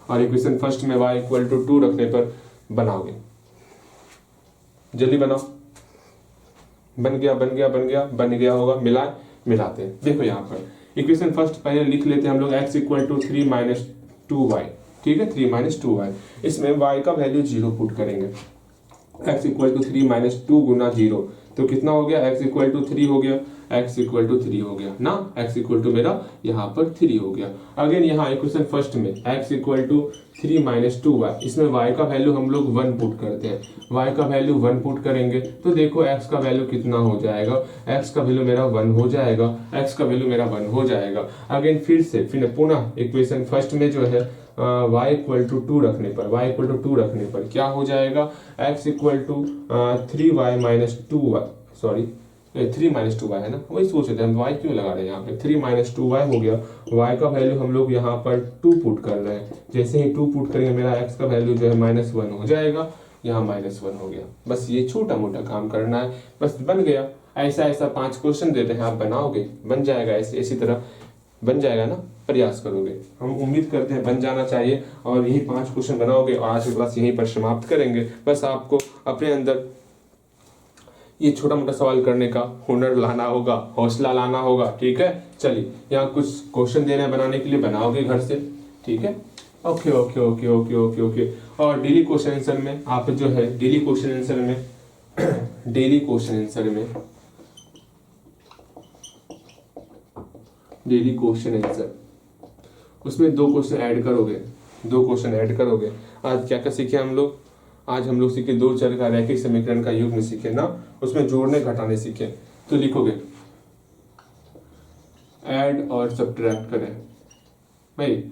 और इक्वेशन फर्स्ट में y इक्वल टू 2 रखने पर बनाओगे। जल्दी बनाओ। बन गया होगा। मिलाते हैं। देखो यहाँ पर इक्वेशन फर्स्ट पहले लिख लेते हैं हम लोग, x equal to 3 minus 2y, ठीक है, 3 माइनस 2y। इसमें y का वैल्यू 0 पुट करेंगे, x इक्वल टू 3 माइनस 2 गुना 0 तो कितना हो गया, x इक्वल टू 3 हो गया, x इक्वल टू 3 हो गया ना, x इक्वल टू मेरा यहाँ पर 3 हो गया। अगेन यहाँ इक्वेशन फर्स्ट में x equal to 3 minus 2y, इसमें y का वैल्यू हम लोग 1 पुट करते हैं, y का वैल्यू 1 पुट करेंगे तो देखो x का वैल्यू कितना हो जाएगा, x का वैल्यू मेरा 1 हो जाएगा, x का वैल्यू मेरा 1 हो जाएगा। अगेन फिर पुनः इक्वेशन फर्स्ट में जो है y इक्वल टू 2 रखने पर क्या हो जाएगा, x equal to 3y minus 2y, sorry 3 minus 2y है ना, वही सोच रहे थे हम y क्यों लगा रहे हैं यहाँ पे, 3 माइनस 2y हो गया। y का वैल्यू हम लोग यहाँ पर 2 पुट कर रहे हैं, जैसे ही 2 पुट करेंगे मेरा x का वैल्यू जो है -1 हो जाएगा, यहाँ -1 हो गया। बस ये छोटा मोटा काम करना है, बस बन गया। ऐसा 5 क्वेश्चन देते हैं, आप बनाओगे, बन जाएगा, ऐसे इसी तरह बन जाएगा ना, प्रयास करोगे, हम उम्मीद करते हैं बन जाना चाहिए। और यही 5 क्वेश्चन बनाओगे और आज की क्लास यहीं पर समाप्त करेंगे। बस आपको अपने अंदर ये छोटा मोटा सवाल करने का हुनर लाना होगा, हौसला लाना होगा, ठीक है। चलिए यहाँ कुछ क्वेश्चन देने हैं बनाने के लिए, बनाओगे घर से, ठीक है। ओके। और डेली क्वेश्चन आंसर में आप जो है डेली क्वेश्चन आंसर उसमें 2 क्वेश्चन ऐड करोगे। आज क्या सीखे हम लोग, आज हम लोग सीखे 2 चर का रैखिक समीकरण का युग्म सीखे ना, उसमें जोड़ने घटाने सीखे। तो लिखोगे ऐड और सब्ट्रैक्ट करें, भाई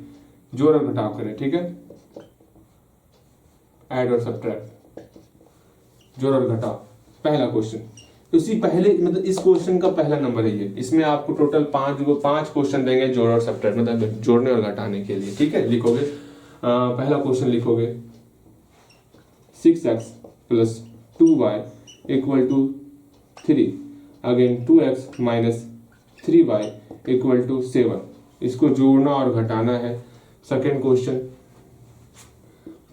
जोड़ और घटाव करें, ठीक है। ऐड और सब्ट्रैक्ट, जोड़ और घटाव, पहला क्वेश्चन। इसी पहले मतलब इस क्वेश्चन का पहला नंबर है ये, इसमें आपको टोटल 5 क्वेश्चन देंगे जोड़ और सब्ट्रैक्ट, मतलब जोड़ने और घटाने के लिए, ठीक है। लिखोगे पहला क्वेश्चन लिखोगे 6x plus 2y equal to 3, again 2x minus 3y equal to 7, इसको जोड़ना और घटाना है। Second question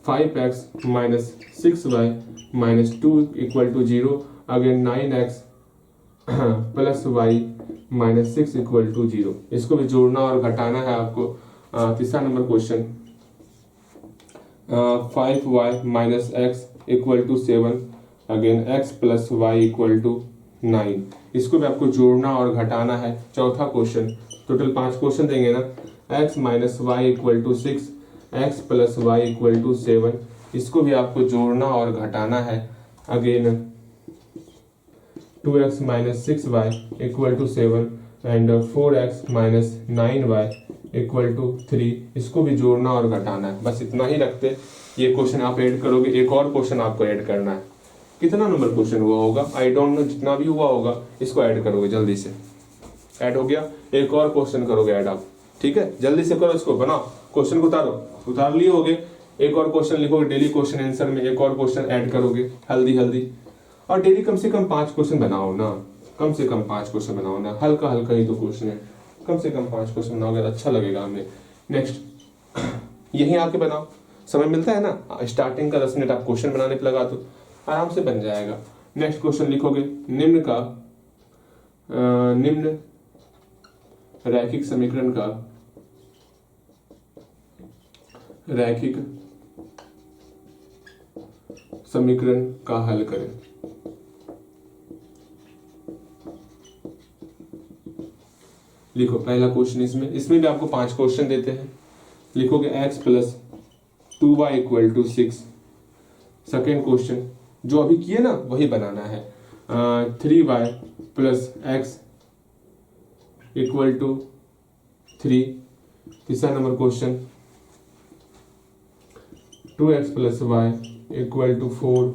5x minus 6y minus 2 equal to 0, again 9x plus y minus 6 equal to 0, इसको भी जोड़ना और घटाना है आपको। तीसरा number question 5y minus x equal to 7, again x plus y equal to 9, इसको भी आपको जोड़ना और घटाना है। चौथा क्वेश्चन, टोटल 5 क्वेश्चन देंगे ना, x minus Y equal to 6, x plus Y equal to 7, इसको भी आपको जोड़ना और घटाना है। Again 2x minus 6y equal to 7 and 4x minus 9y equal to 3, इसको भी जोड़ना और घटाना है। बस इतना ही रखते, ये क्वेश्चन आप ऐड करोगे। एक और क्वेश्चन आपको ऐड करना है, कितना नंबर क्वेश्चन हुआ होगा आई डोंट नो, जितना भी हुआ होगा इसको ऐड करोगे। जल्दी से ऐड हो गया, एक और क्वेश्चन करोगे ऐड आप, ठीक है। जल्दी से करो, इसको बनाओ, क्वेश्चन को उतार लिए होगे। एक और क्वेश्चन लिखोगे, डेली क्वेश्चन आंसर में एक और क्वेश्चन ऐड करोगे हल्दी। और डेली कम से कम 5 क्वेश्चन बनाओ ना, कम से कम 5 क्वेश्चन बनाओ ना, हल्का ही तो क्वेश्चन है, कम से कम 5 क्वेश्चन बनाओगे, अच्छा लगेगा हमें। नेक्स्ट यहीं आके बनाओ, समय मिलता है ना, स्टार्टिंग का 10 मिनट आप क्वेश्चन बनाने पे लगा दो, आराम से बन जाएगा। नेक्स्ट क्वेश्चन लिखोगे, निम्न रैखिक समीकरण का हल करें। लिखो पहला क्वेश्चन, इसमें भी आपको 5 क्वेश्चन देते हैं। लिखोगे x plus 2y equal to 6। Second question जो अभी किए ना वही बनाना है, 3y plus x equal to 3। तीसरा number question 2x plus Y equal to 4।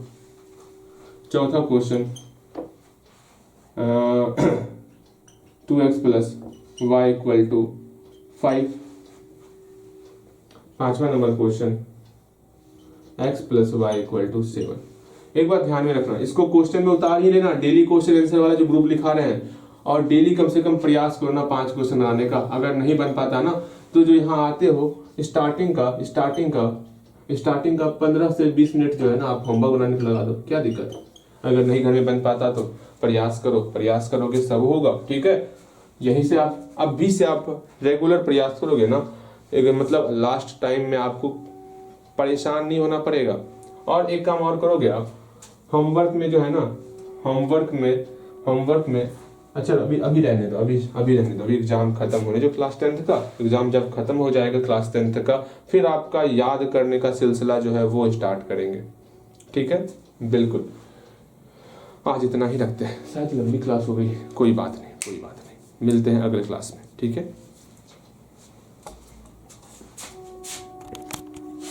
चौथा question 2x plus Y equal to 5। पांचवा number question x plus Y equal to 7। एक बात ध्यान में रखना, इसको क्वेश्चन में उतार ही लेना, डेली क्वेश्चन आंसर वाला जो ग्रुप लिखा रहे हैं, और डेली कम से कम प्रयास करो ना 5 क्वेश्चन बनाने का। अगर नहीं बन पाता ना तो जो यहाँ आते हो स्टार्टिंग का 15 से 20 मिनट जो है ना आप होमवर्क बनाने को लगा दो, क्या दिक्कत है। अगर नहीं घर में बन पाता तो प्रयास करो, प्रयास करोगे सब होगा, ठीक है। यहीं से आप अभी से आप रेगुलर प्रयास करोगे ना, एक मतलब लास्ट टाइम में आपको परेशान नहीं होना पड़ेगा। और एक काम और करोगे आप, होमवर्क में जो है ना, होमवर्क में अच्छा अभी रहने दो, अभी रहने दो, अभी एग्जाम खत्म होने, जो क्लास 10th का एग्जाम जब खत्म हो जाएगा क्लास 10th का, फिर आपका याद करने का सिलसिला जो है वो स्टार्ट करेंगे, ठीक है। बिल्कुल, आज इतना ही रखते हैं, शायद लंबी क्लास हो गई, कोई बात नहीं, मिलते हैं अगले क्लास में, ठीक है।